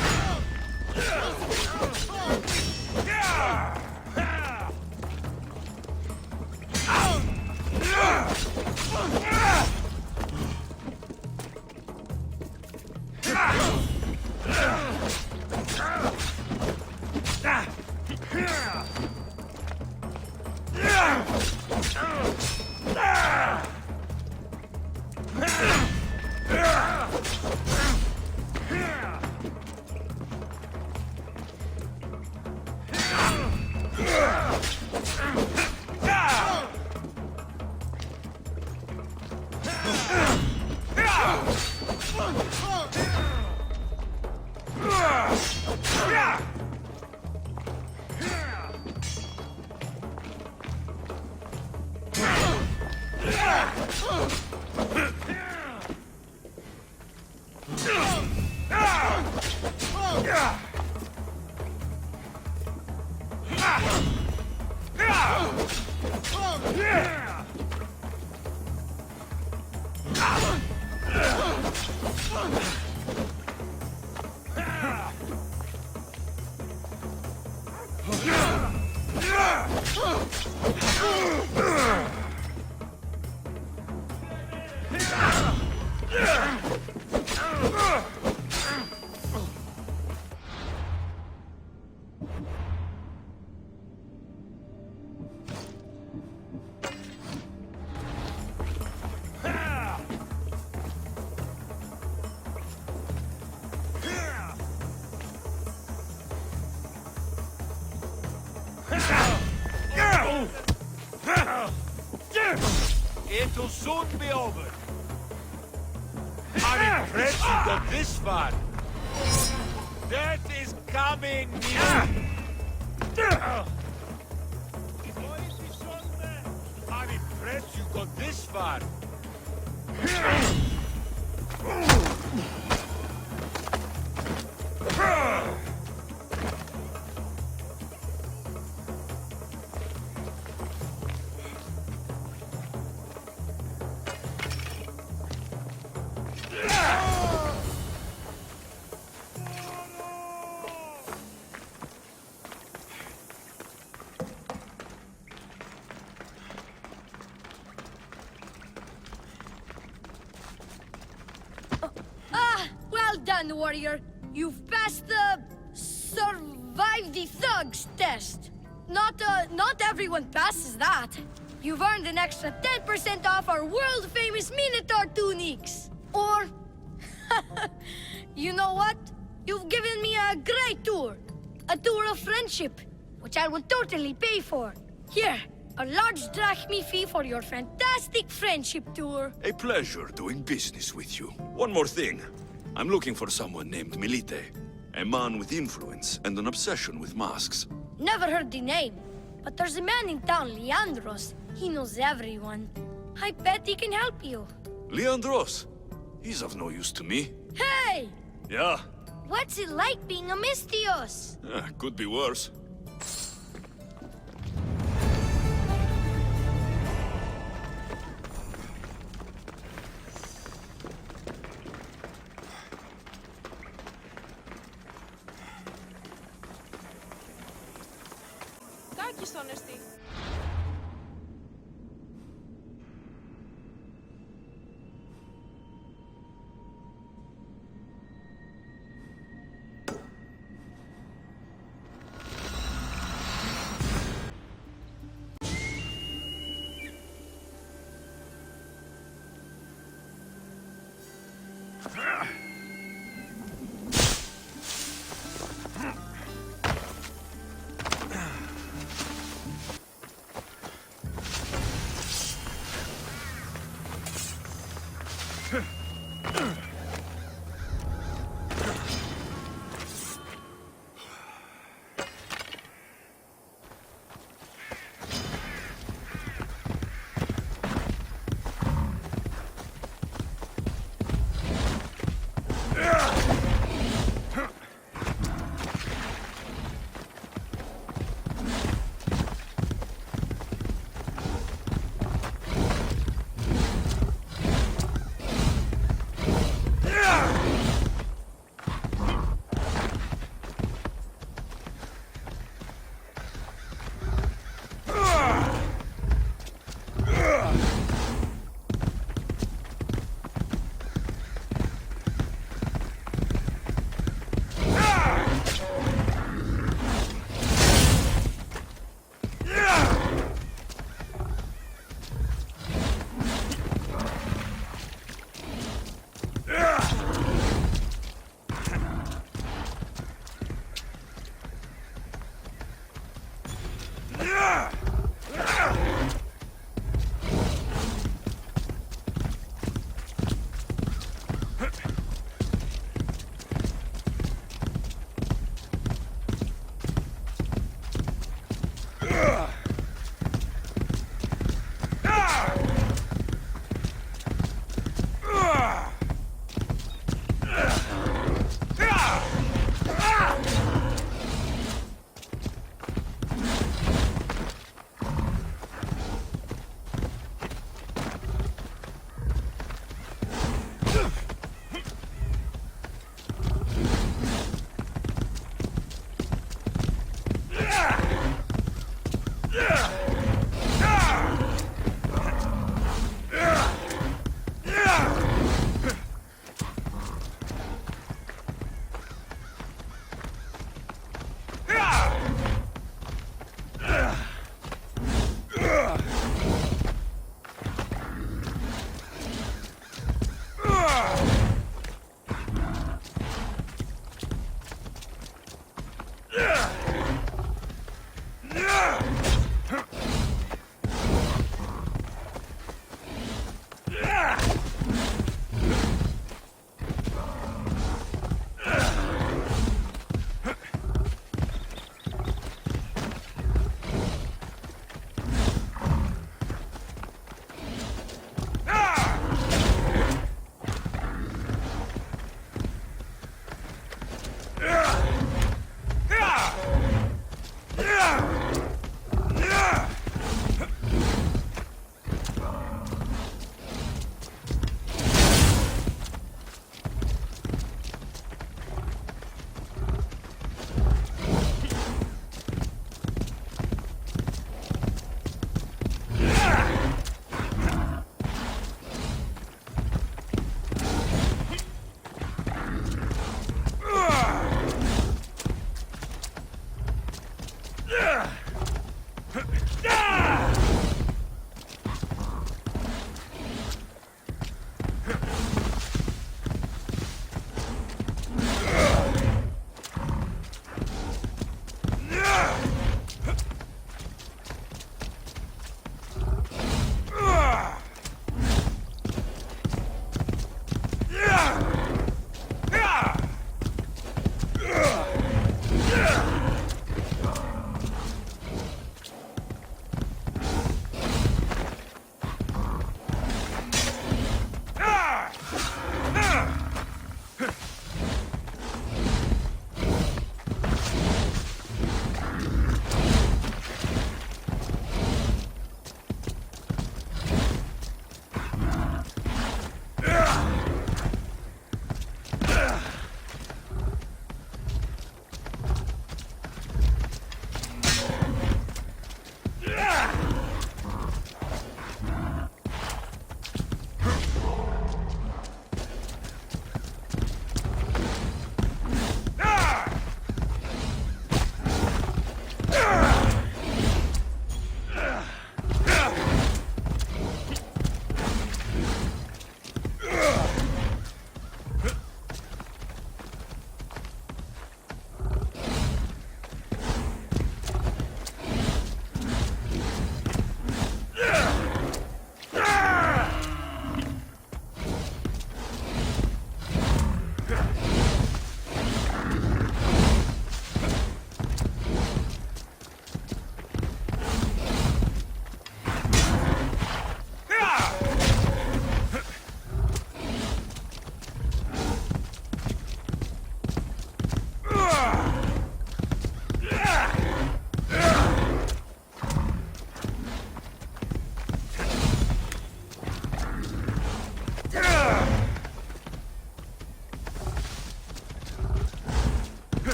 S11: It'll soon be over. I'm impressed you got this far. Death is coming near. I'm impressed you got this far.
S9: Well done, warrior. You've passed the survive the thugs test. Not everyone passes that. You've earned an extra 10% off our world-famous Minotaur tunics. Or, you know what? You've given me a great tour. A tour of friendship, which I will totally pay for. Here, A large drachmi fee for your fantastic friendship tour.
S2: A pleasure doing business with you. One more thing. I'm looking for someone named Melite. A man with influence and an obsession with masks.
S9: Never heard the name, but there's a man in town, Leiandros. He knows everyone. I bet he can help you.
S2: Leiandros? He's of no use to me.
S9: Hey!
S2: Yeah?
S9: What's it like being a Mystios?
S2: Could be worse.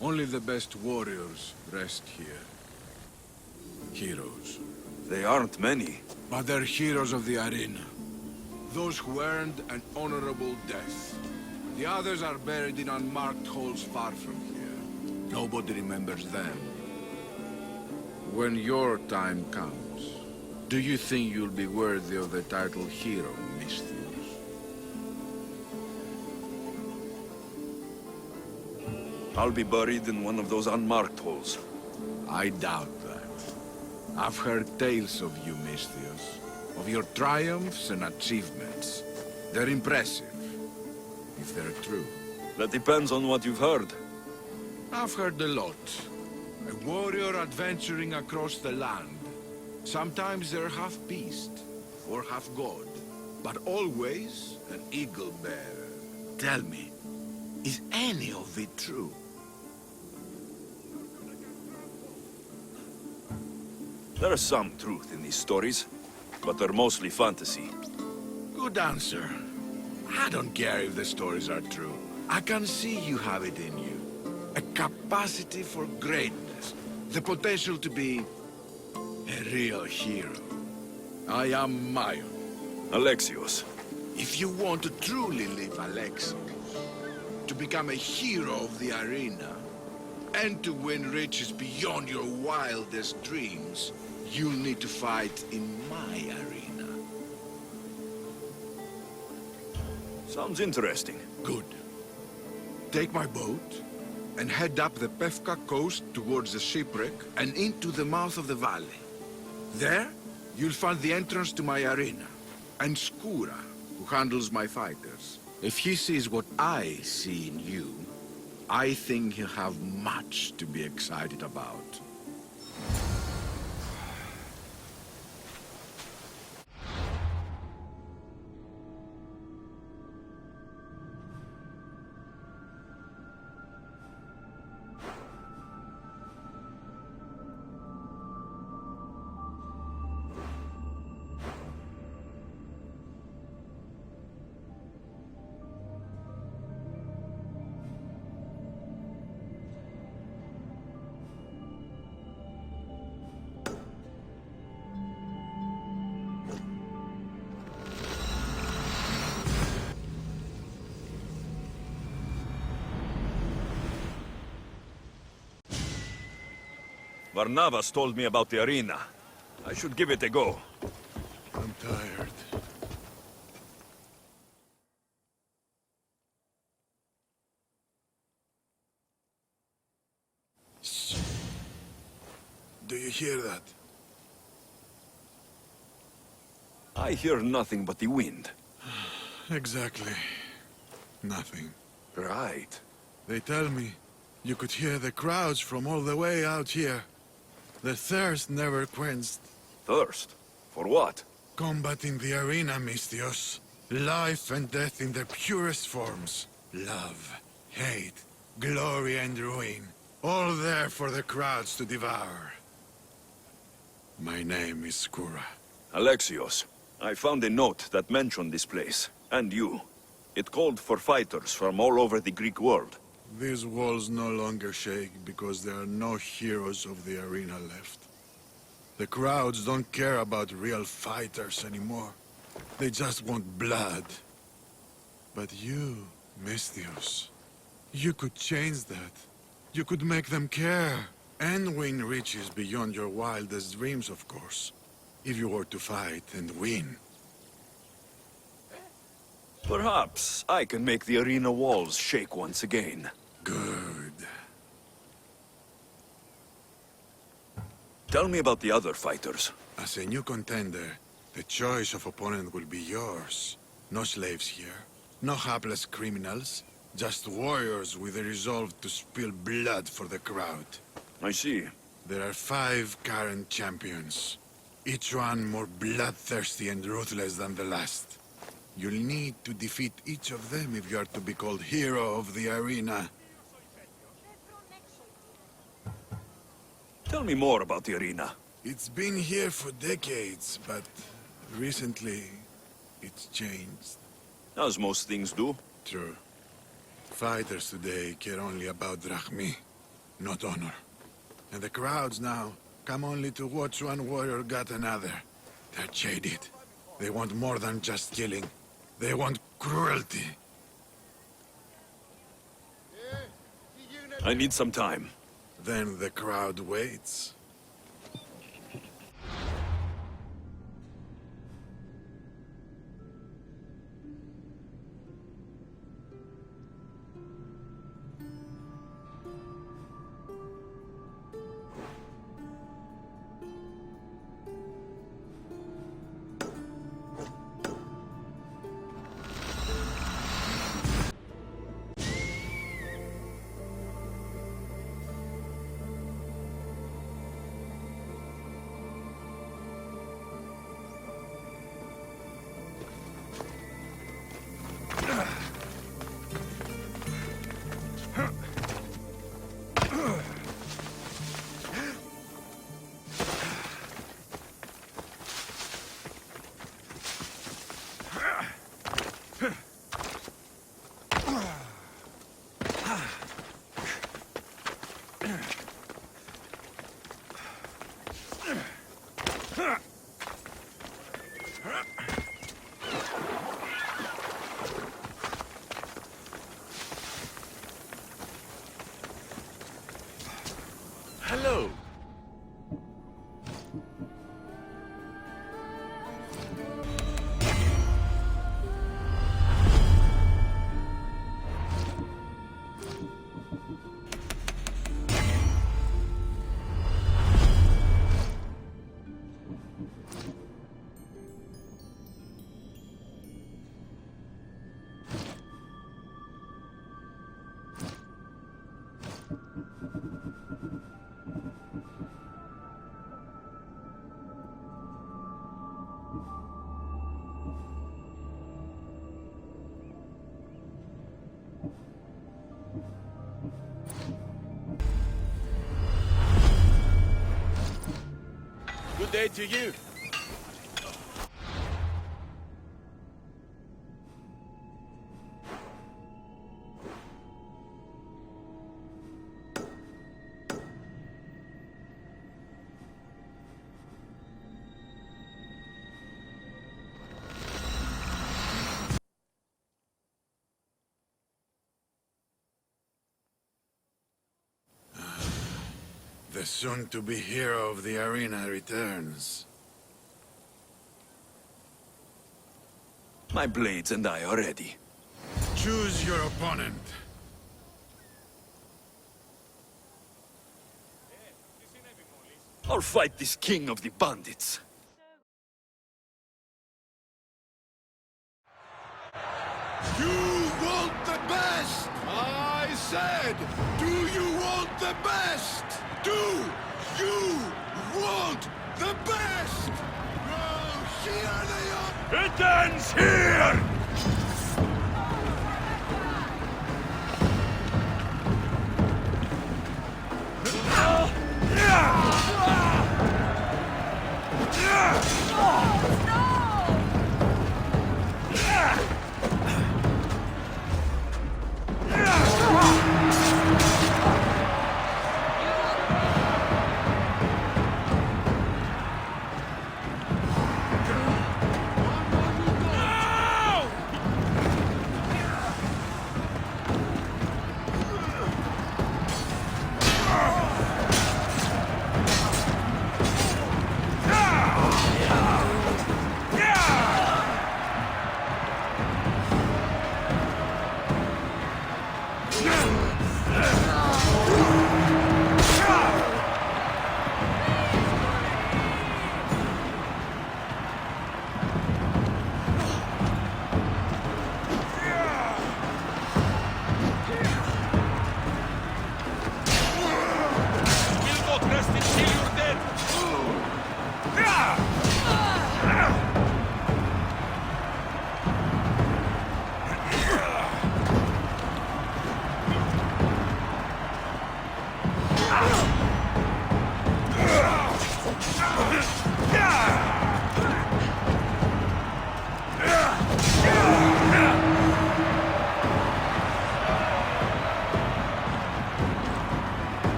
S13: Only the best warriors rest here. Heroes.
S2: They aren't many.
S13: But they're heroes of the arena. Those who earned an honorable death. The others are buried in unmarked holes far from here. Nobody remembers them. When your time comes, do you think you'll be worthy of the title hero, Misthios?
S2: I'll be buried in one of those unmarked holes.
S13: I doubt that. I've heard tales of you, Misthios. Of your triumphs and achievements. They're impressive, if they're true.
S2: That depends on what you've heard.
S13: I've heard a lot. A warrior adventuring across the land. Sometimes they're half beast, or half god. But always an eagle bearer. Tell me, is any of it true?
S2: There's some truth in these stories, but they're mostly fantasy.
S13: Good answer. I don't care if the stories are true. I can see you have it in you. A capacity for greatness. The potential to be a real hero. I am Mayon.
S2: Alexios.
S13: If you want to truly live Alexios, to become a hero of the arena, and to win riches beyond your wildest dreams, you'll need to fight in my arena.
S2: Sounds interesting.
S13: Good. Take my boat, and head up the Pephka coast towards the shipwreck and into the mouth of the valley. There, you'll find the entrance to my arena, and Skura, who handles my fighters. If he sees what I see in you, I think he'll have much to be excited about.
S2: Barnabas told me about the arena. I should give it a go.
S13: I'm tired. Shh. Do you hear that?
S2: I hear nothing but the wind.
S13: Exactly. Nothing.
S2: Right.
S13: They tell me you could hear the crowds from all the way out here. The thirst never quenched.
S2: Thirst? For what?
S13: Combat in the arena, Misthios. Life and death in their purest forms. Love, hate, glory and ruin. All there for the crowds to devour. My name is Skura.
S2: Alexios, I found a note that mentioned this place, and you. It called for fighters from all over the Greek world.
S13: These walls no longer shake because there are no heroes of the arena left. The crowds don't care about real fighters anymore. They just want blood. But you, Misthios, you could change that. You could make them care, and win riches beyond your wildest dreams, of course. If you were to fight and win.
S2: Perhaps I can make the arena walls shake once again.
S13: Good.
S2: Tell me about the other fighters.
S13: As a new contender, the choice of opponent will be yours. No slaves here. No hapless criminals. Just warriors with a resolve to spill blood for the crowd.
S2: I see.
S13: There are 5 current champions. Each one more bloodthirsty and ruthless than the last. You'll need to defeat each of them if you are to be called hero of the arena.
S2: Tell me more about the arena.
S13: It's been here for decades, but recently it's changed.
S2: As most things do.
S13: True. Fighters today care only about drachmi. not honor. And the crowds now come only to watch one warrior gut another. They're jaded. They want more than just killing. They want cruelty.
S2: I need some time.
S13: Then the crowd waits.
S2: Hello.
S5: Good day to you.
S13: The soon-to-be hero of the arena returns.
S2: My blades and I are ready.
S13: Choose your opponent.
S2: I'll fight this king of the bandits.
S1: You want the best! I said, do you want the best? Do you want the best? Oh, here they are!
S2: It ends here!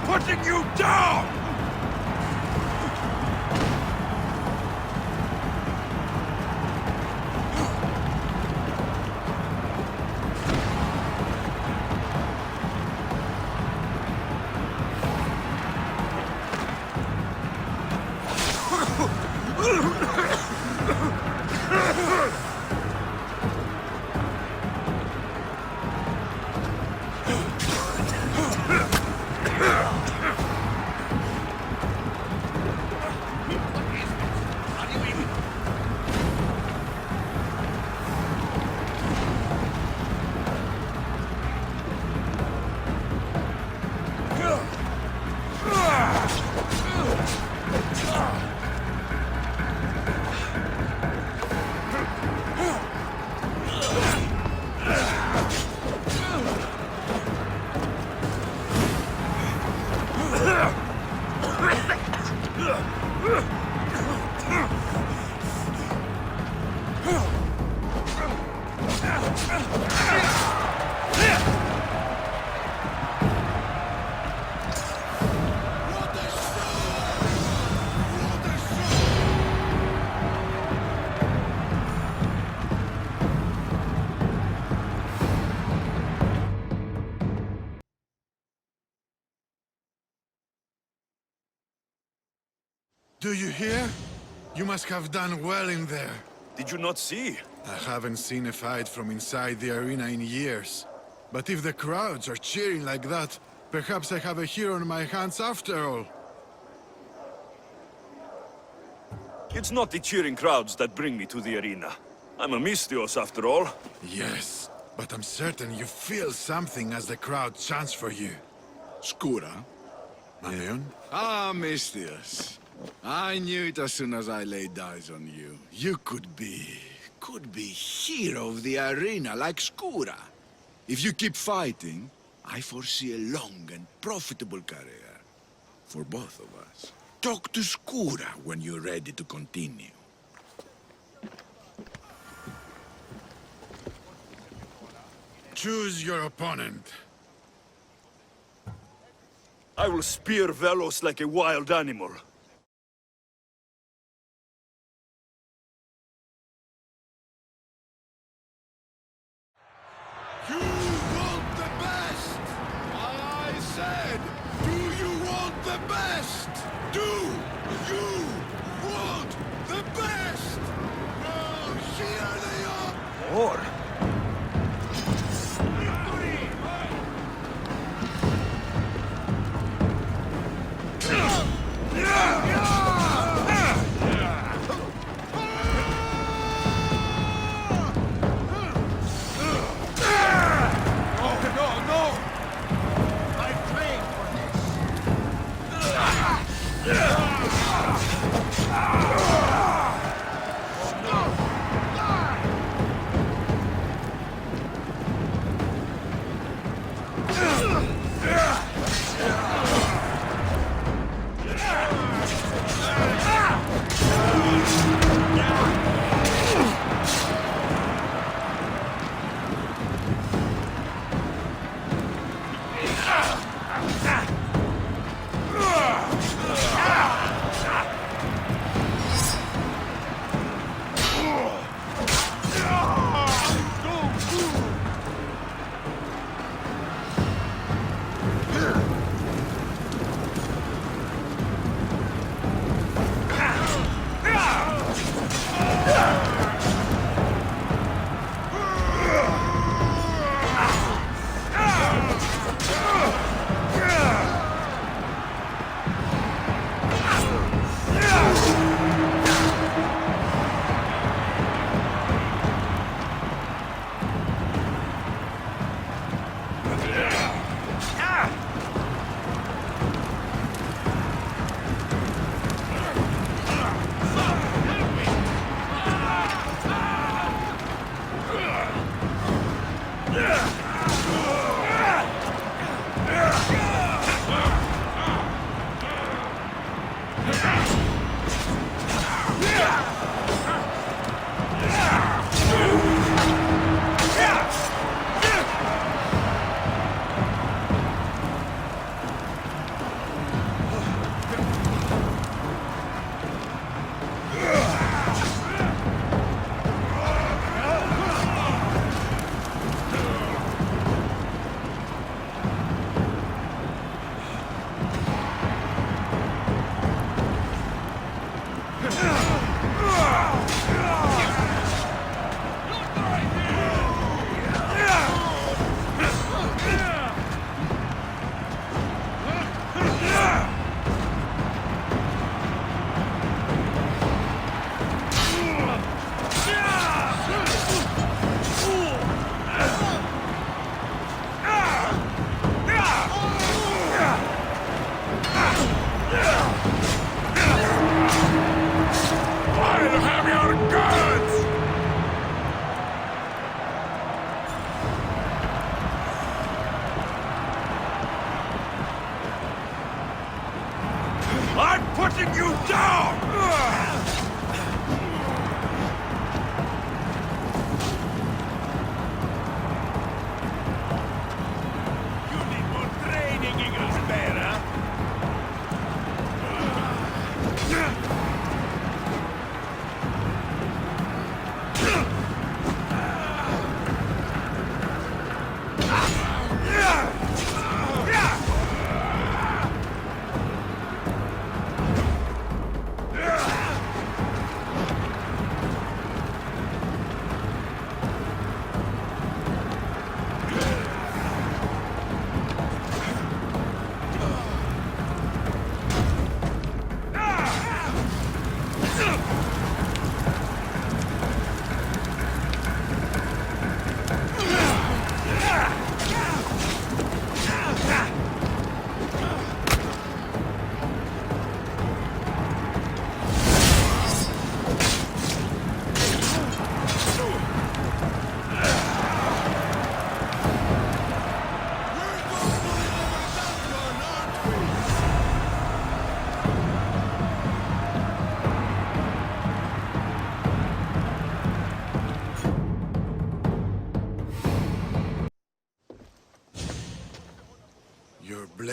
S11: putting you down!
S13: Do you hear? You must have done well in there.
S2: Did you not see?
S13: I haven't seen a fight from inside the arena in years. But if the crowds are cheering like that, perhaps I have a hero on my hands after all.
S2: It's not the cheering crowds that bring me to the arena. I'm a Mystios after all.
S13: Yes, but I'm certain you feel something as the crowd chants for you.
S14: Skura?
S13: Leon?
S14: Ah, Mystios. I knew it as soon as I laid eyes on you. You could be hero of the arena like Skura. If you keep fighting, I foresee a long and profitable career. For both of us. Talk to Skura when you're ready to continue.
S13: Choose your opponent.
S2: I will spear Belos like a wild animal.
S14: You want the best! I said, do you want the best? Do you want the best? Now here they are!
S2: Or...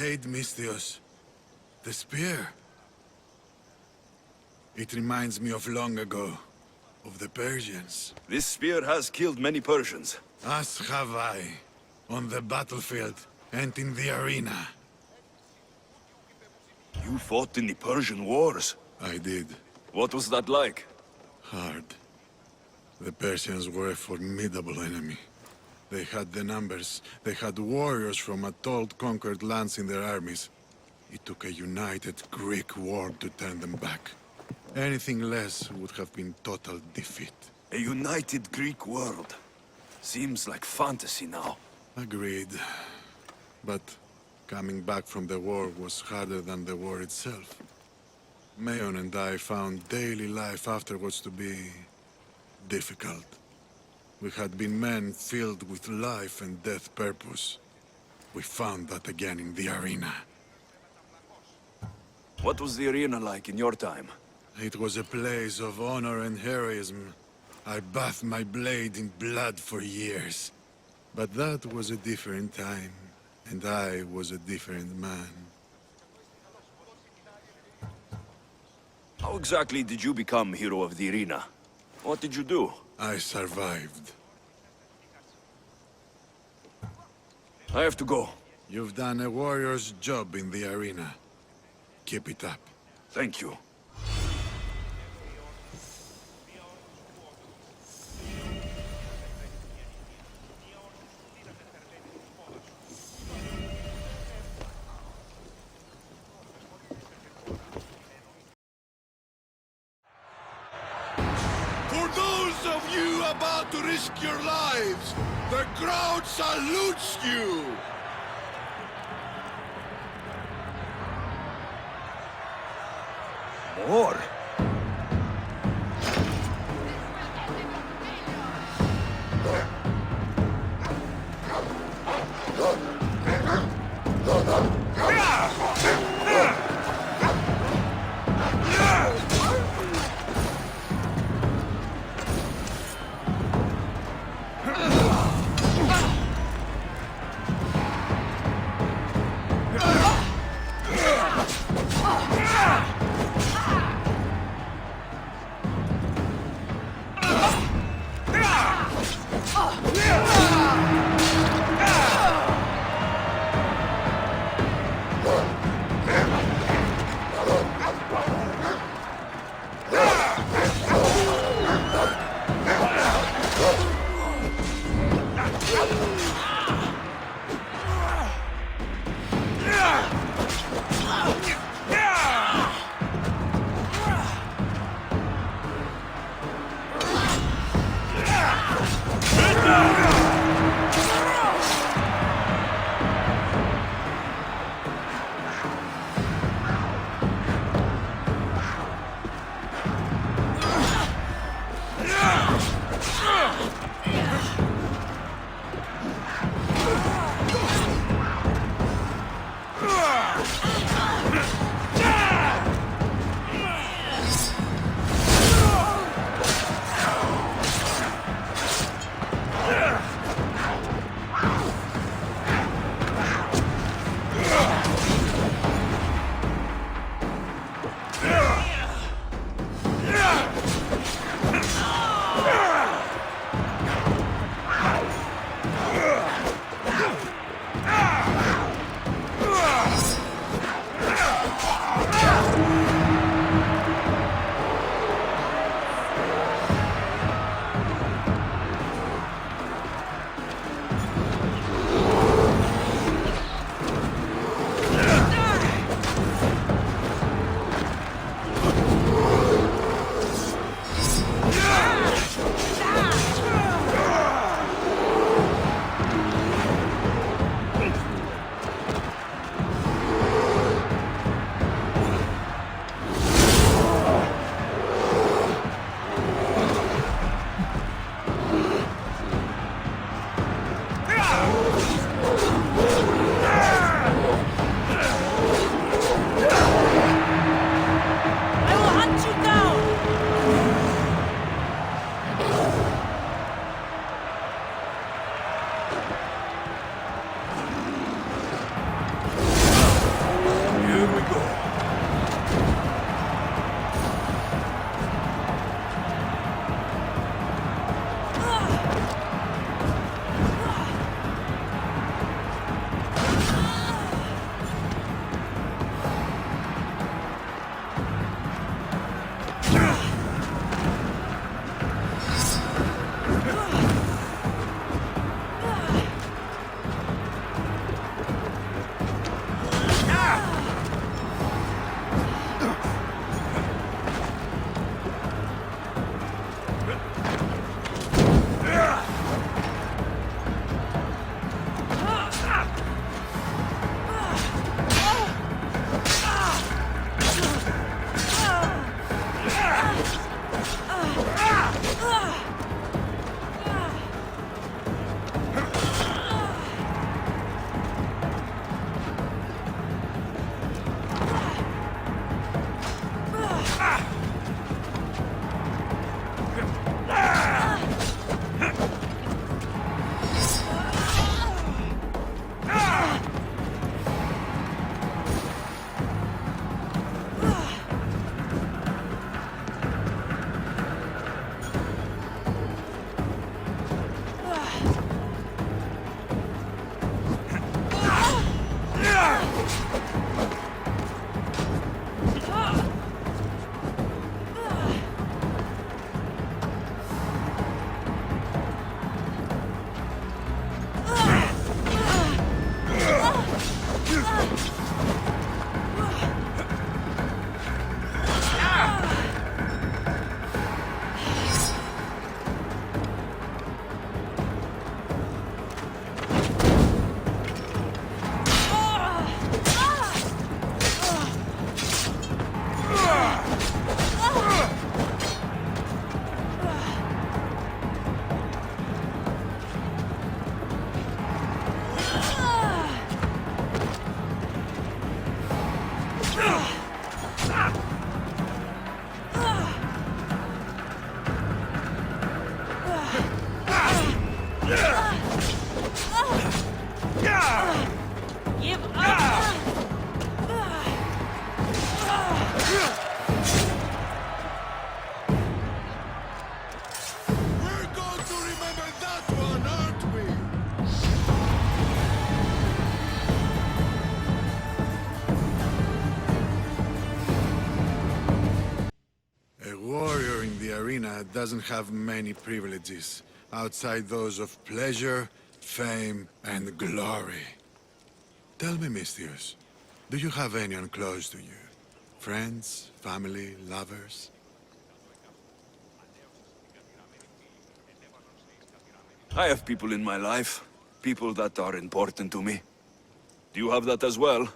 S13: blade, Misthios. The spear. It reminds me of long ago, of the Persians.
S2: This spear has killed many Persians.
S13: As have I, on the battlefield and in the arena.
S2: You fought in the Persian wars?
S13: I did.
S2: What was that like?
S13: Hard. The Persians were a formidable enemy. They had the numbers. They had warriors from Attold conquered lands in their armies. It took a united Greek war to turn them back. Anything less would have been total defeat.
S2: A united Greek world. Seems like fantasy now.
S13: Agreed. But coming back from the war was harder than the war itself. Mayon and I found daily life afterwards to be difficult. We had been men filled with life and death purpose. We found that again in the arena.
S2: What was the arena like in your time?
S13: It was a place of honor and heroism. I bathed my blade in blood for years. But that was a different time, and I was a different man.
S2: How exactly did you become hero of the arena? What did you do?
S13: I survived.
S2: I have to go.
S13: You've done a warrior's job in the arena. Keep it up.
S2: Thank you.
S13: For those of you about to risk your lives, the crowd salutes you!
S2: More?
S6: Give up!
S13: We're going to remember that one, aren't we? A warrior in the arena doesn't have many privileges, outside those of pleasure, fame, and glory. Tell me, Misthios, do you have anyone close to you? Friends, family, lovers?
S2: I have people in my life. People that are important to me. Do you have that as well?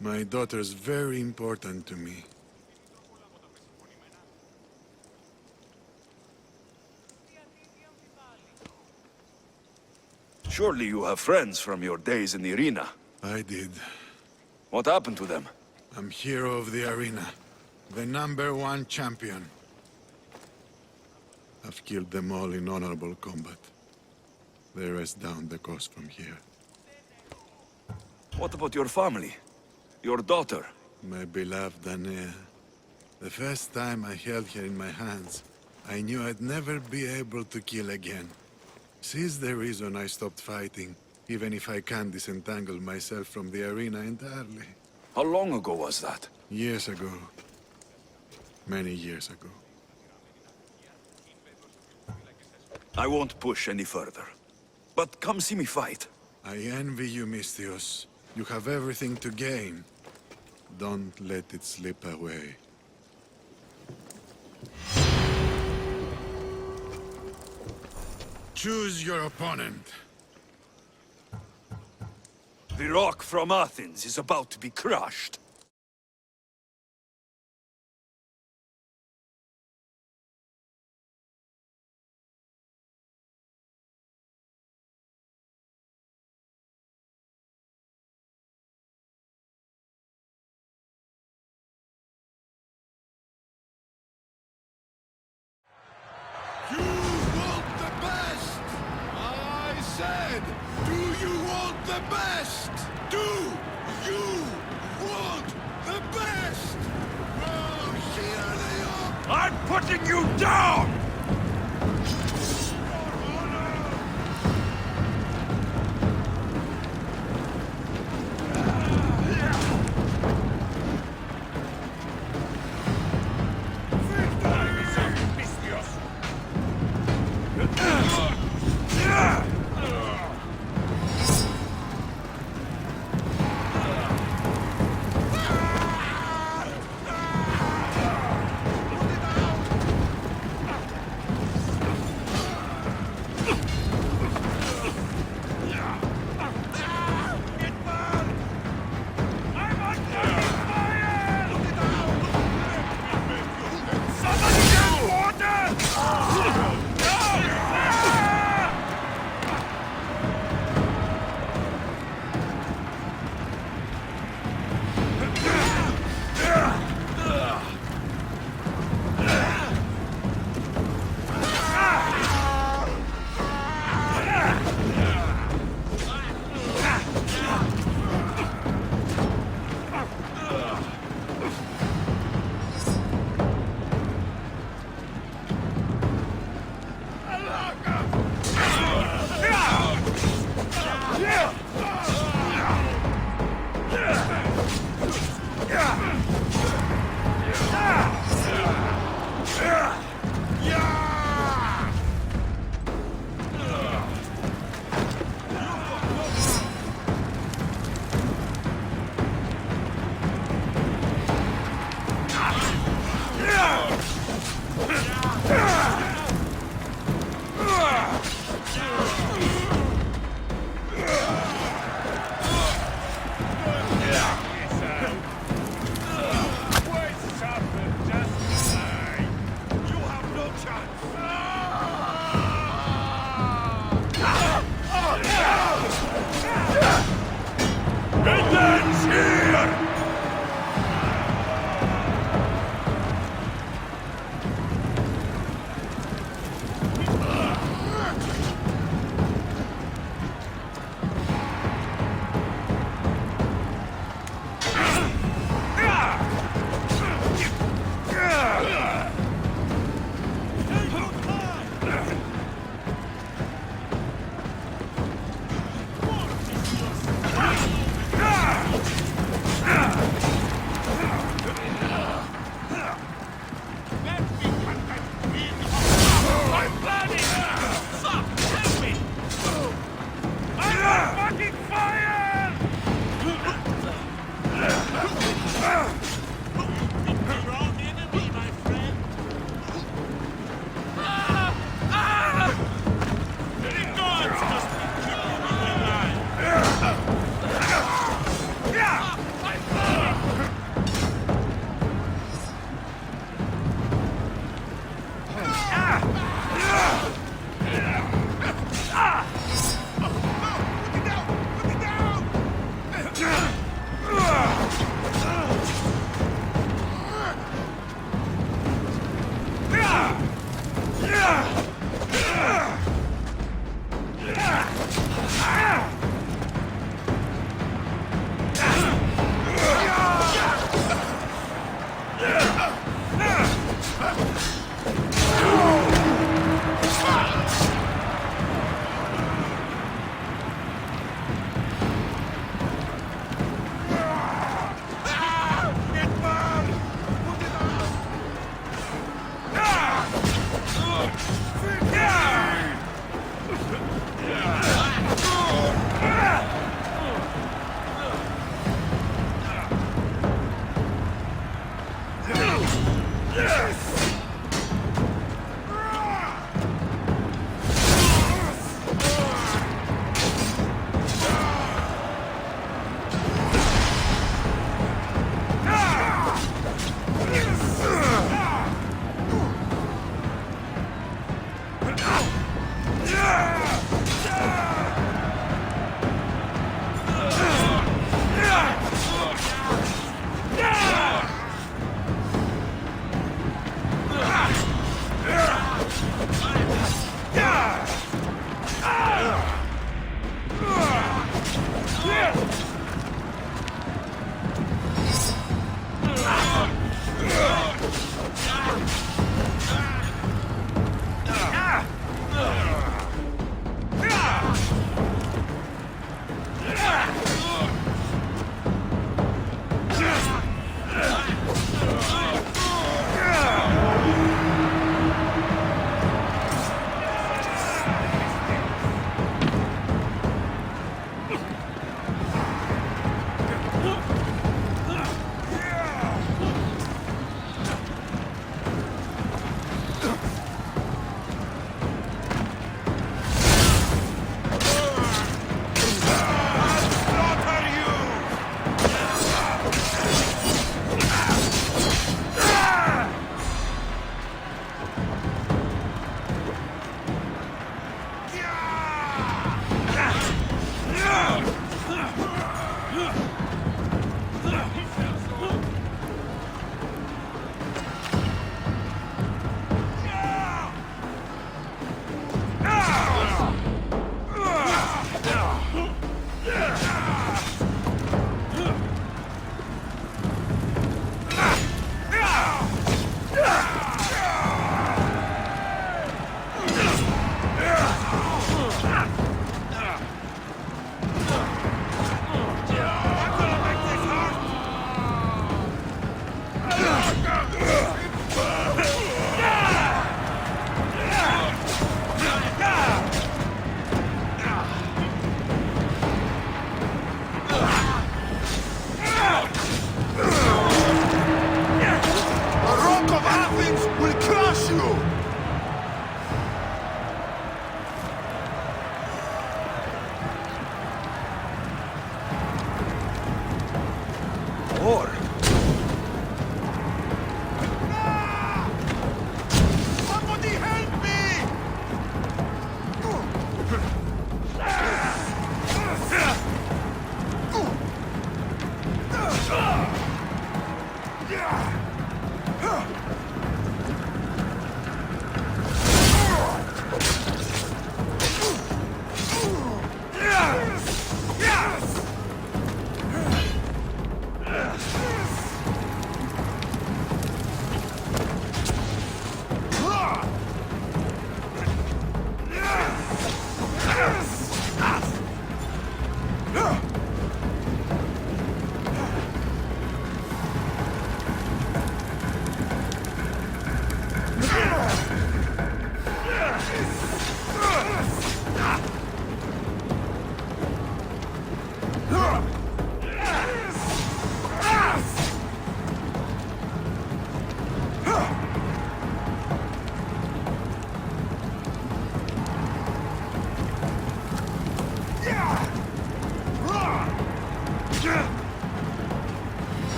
S13: My daughter's very important to me.
S2: Surely you have friends from your days in the arena.
S13: I did.
S2: What happened to them?
S13: I'm hero of the arena. The #1 champion. I've killed them all in honorable combat. They rest down the coast from here.
S2: What about your family? Your daughter?
S13: My beloved Danae. The first time I held her in my hands, I knew I'd never be able to kill again. She's the reason I stopped fighting, even if I can't disentangle myself from the arena entirely.
S2: How long ago was that?
S13: Years ago. Many years ago.
S2: I won't push any further. But come see me fight.
S13: I envy you, Misthios. You have everything to gain. Don't let it slip away. Choose your opponent.
S2: The rock from Athens is about to be crushed.
S13: You want the best! I said, do you want the best? Do you want the best? Well, here they are!
S2: I'm putting you down!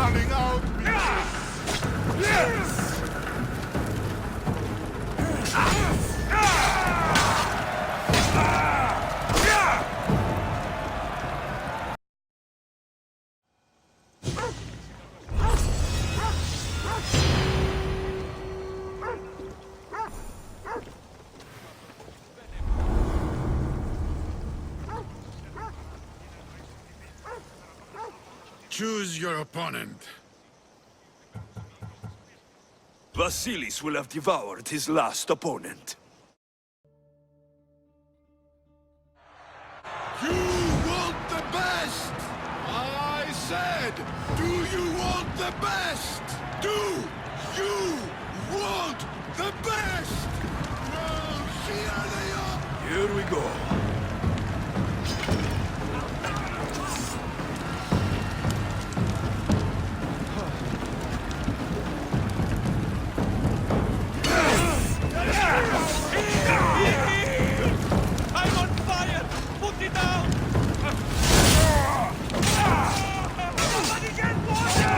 S1: running out.
S13: Choose your opponent.
S2: Vasilis will have devoured his last opponent.
S13: You want the best! I said, do you want the best? Do you want the best? Well, here they are!
S2: Here we go.
S11: I'm on fire! Put it down! Somebody get water!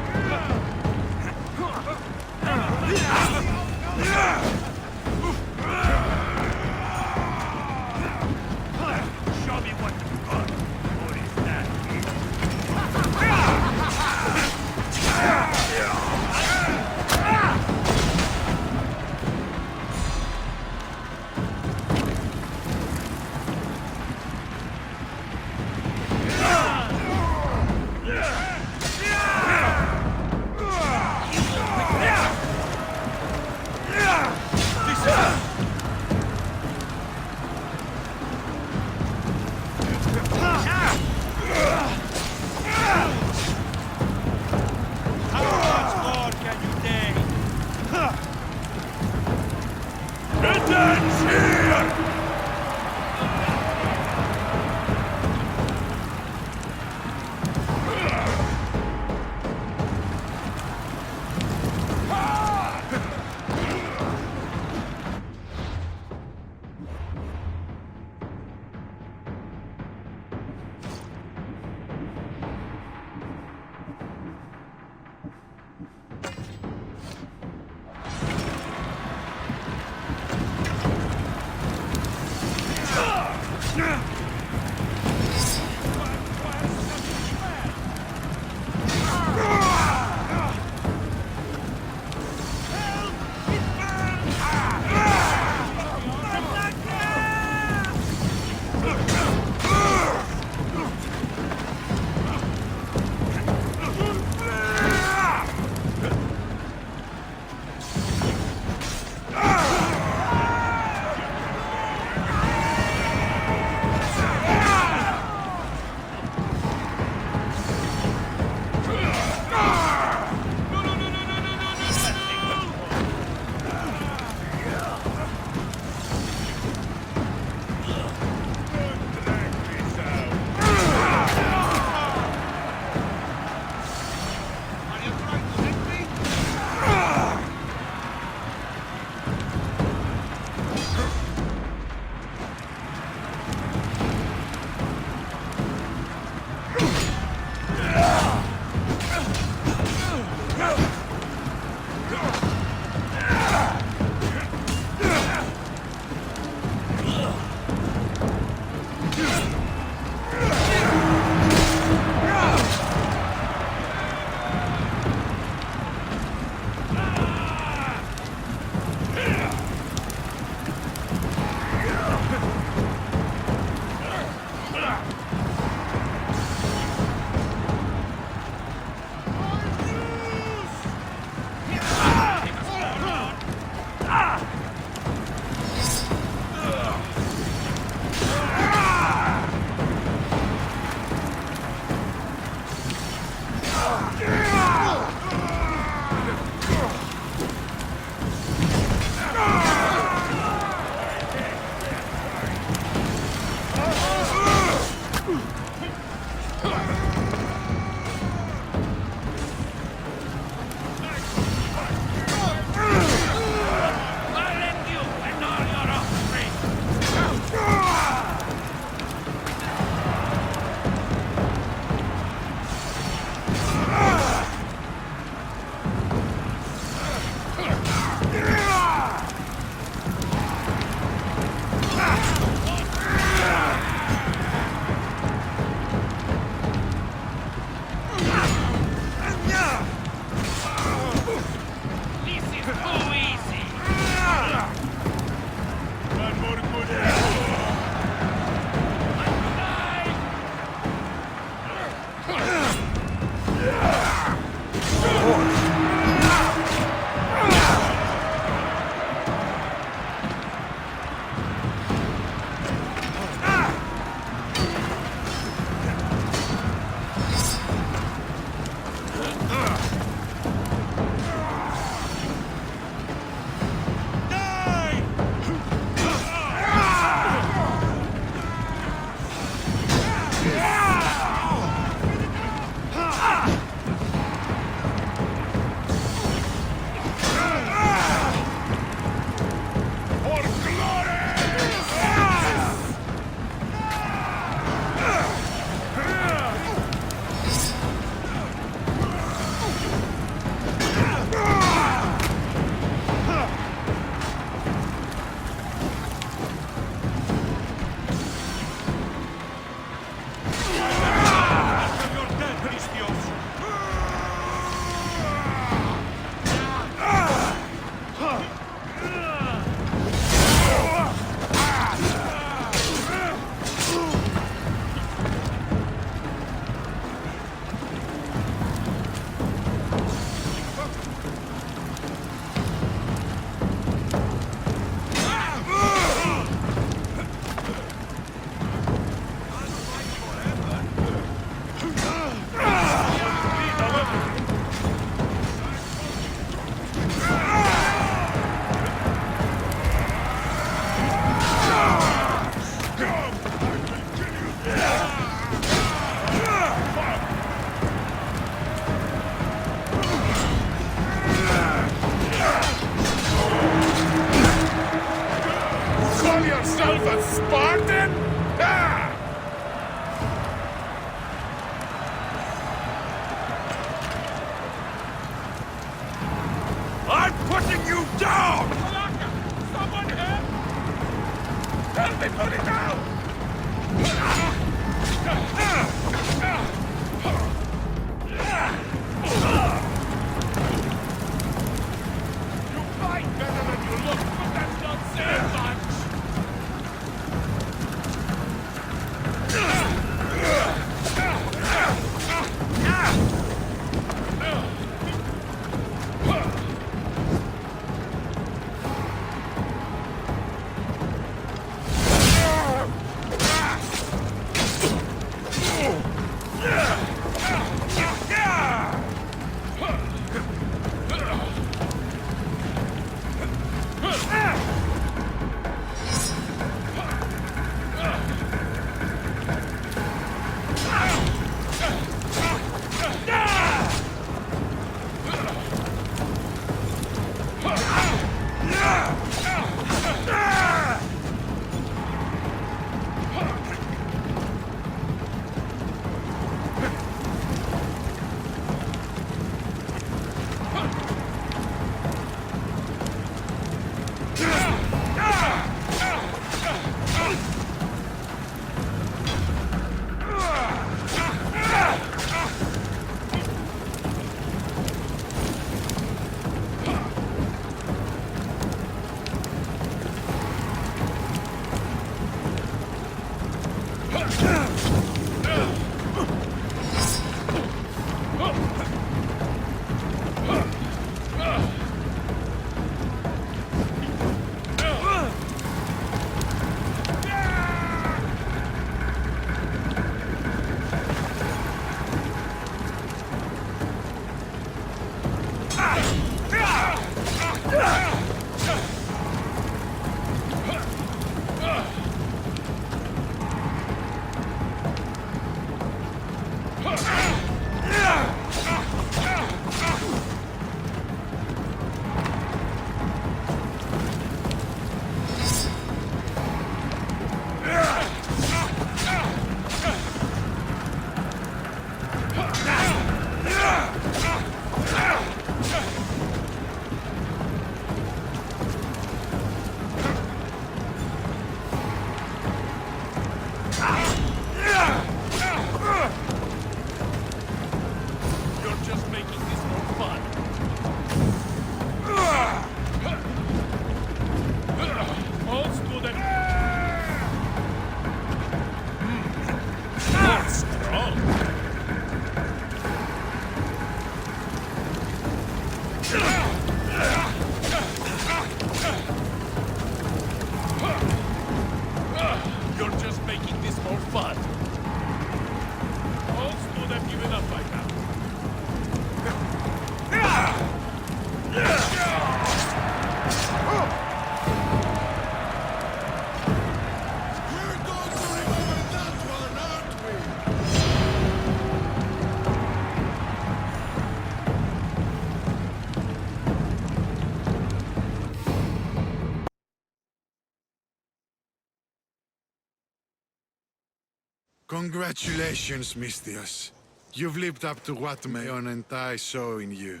S13: Congratulations, Misthios. You've lived up to what Mayon and I saw in you.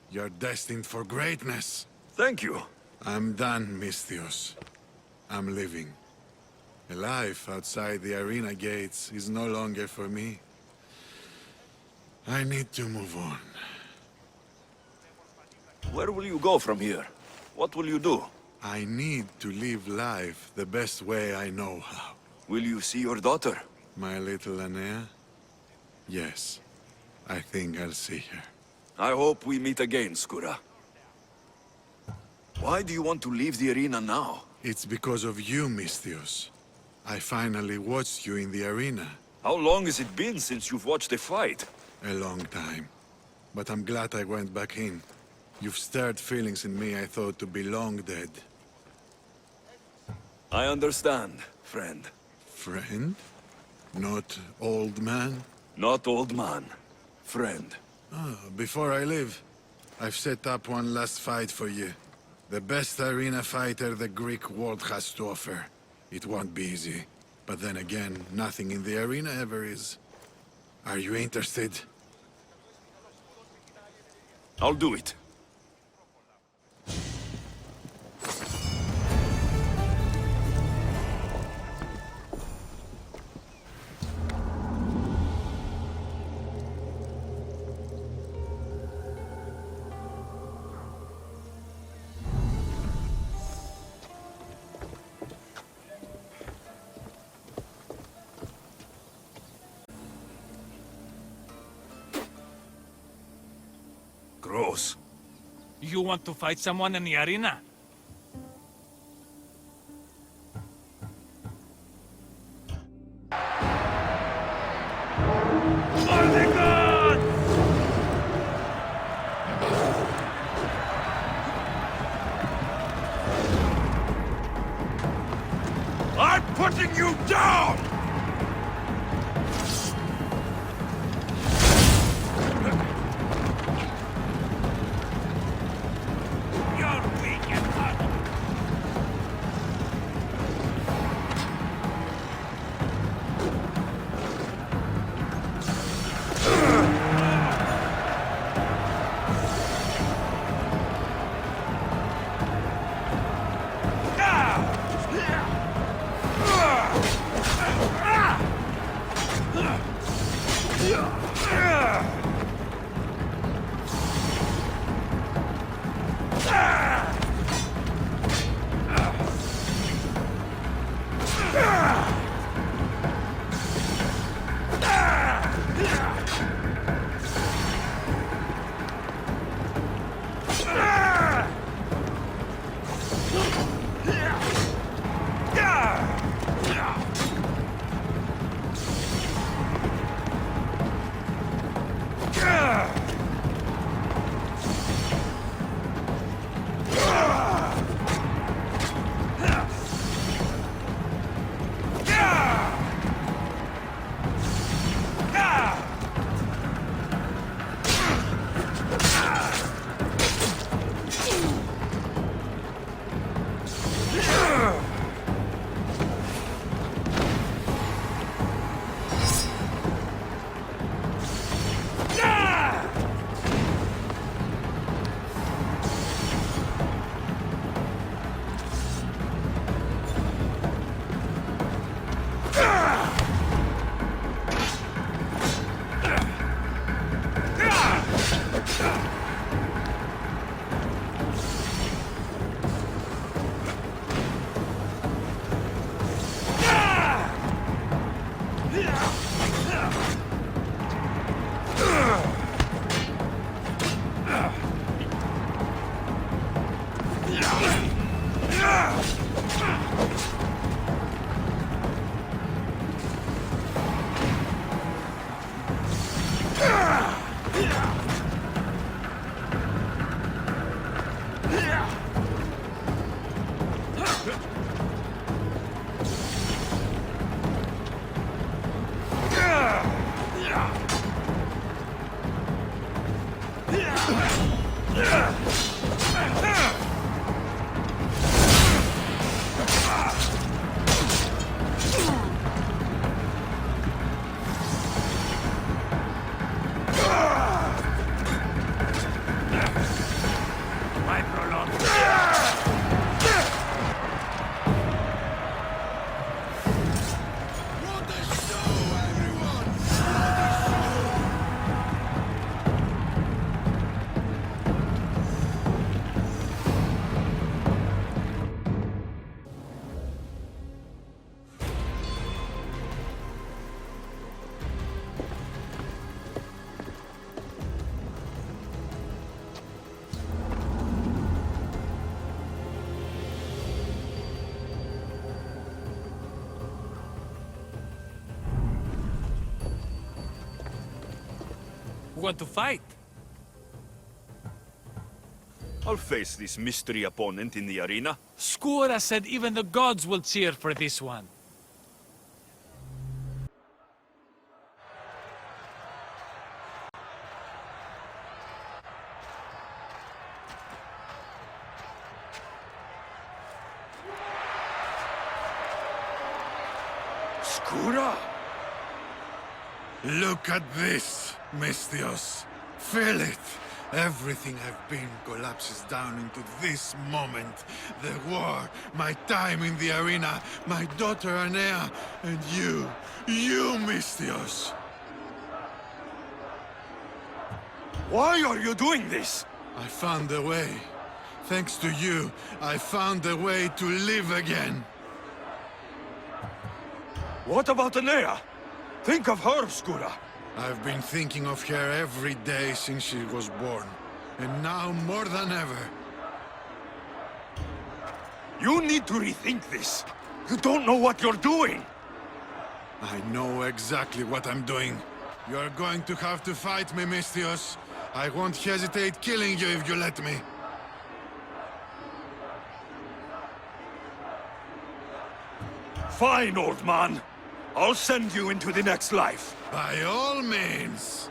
S13: You're destined for greatness.
S2: Thank you.
S13: I'm done, Misthios. I'm leaving. A life outside the arena gates is no longer for me. I need to move on.
S2: Where will you go from here? What will you do?
S13: I need to live life the best way I know how.
S2: Will you see your daughter?
S13: My little Anea? Yes. I think I'll see her.
S2: I hope we meet again, Skura. Why do you want to leave the arena now?
S13: It's because of you, Misthios. I finally watched you in the arena.
S2: How long has it been since you've watched a fight?
S13: A long time. But I'm glad I went back in. You've stirred feelings in me I thought to be long dead.
S2: I understand, friend.
S13: Friend? Not old man?
S2: Not old man. Friend.
S13: Before I leave, I've set up one last fight for you. The best arena fighter the Greek world has to offer. It won't be easy. But then again, nothing in the arena ever is. Are you interested?
S2: I'll do it. Gross.
S15: You want to fight someone in the arena?
S10: I'm putting you down!
S15: want to fight?
S2: I'll face this mystery opponent in the arena.
S15: Skura said even the gods will cheer for this one.
S13: Skura! Look at this, Misthios. Feel it. Everything I've been collapses down into this moment. The war, my time in the arena, my daughter Anea, and you, Misthios.
S11: Why are you doing this?
S13: I found a way. Thanks to you, I found a way to live again.
S11: What about Anea? Think of her, Skura.
S13: I've been thinking of her every day since she was born. And now more than ever.
S11: You need to rethink this. You don't know what you're doing.
S13: I know exactly what I'm doing. You're going to have to fight me, Misthios. I won't hesitate killing you if you let me.
S11: Fine, old man. I'll send you into the next life.
S13: By all means.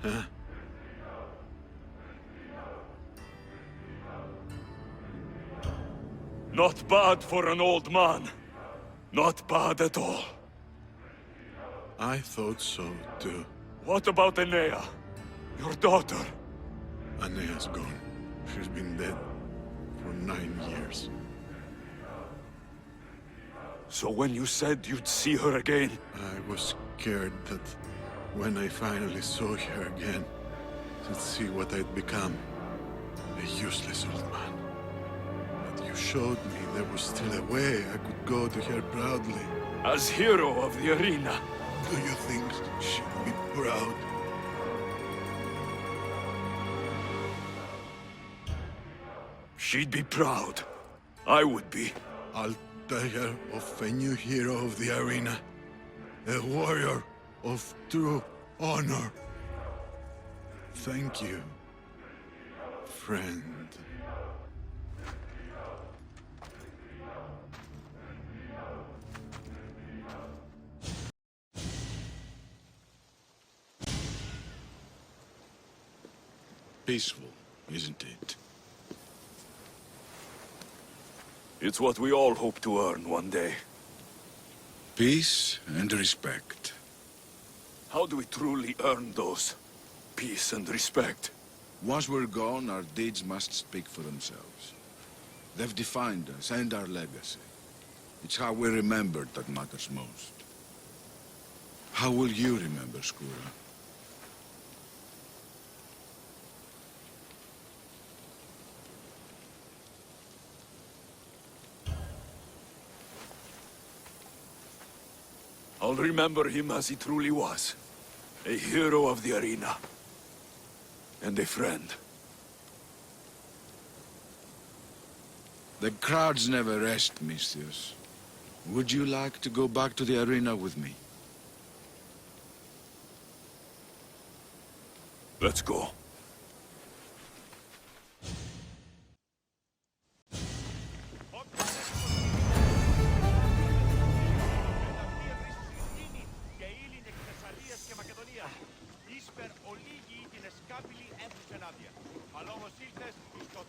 S13: Huh?
S2: Not bad for an old man. Not bad at all.
S13: I thought so, too.
S2: What about Enea? Your daughter?
S13: Aenea's gone. She's been dead for 9 years.
S2: So when you said you'd see her again...
S13: I was scared that when I finally saw her again, she'd see what I'd become. A useless old man. But you showed me there was still a way I could go to her proudly.
S2: As hero of the arena.
S13: Do you think she'd be proud?
S2: She'd be proud. I would be.
S13: I'll tell her of a new hero of the arena. A warrior of true honor. Thank you, friend.
S14: Peaceful, isn't it?
S2: It's what we all hope to earn one day.
S14: Peace and respect.
S2: How do we truly earn those? Peace and respect.
S14: Once we're gone, our deeds must speak for themselves. They've defined us and our legacy. It's how we're remembered that matters most. How will you remember Skura?
S2: I'll remember him as he truly was. A hero of the arena. And a friend.
S14: The crowds never rest, Misthios. Would you like to go back to the arena with me?
S2: Let's go.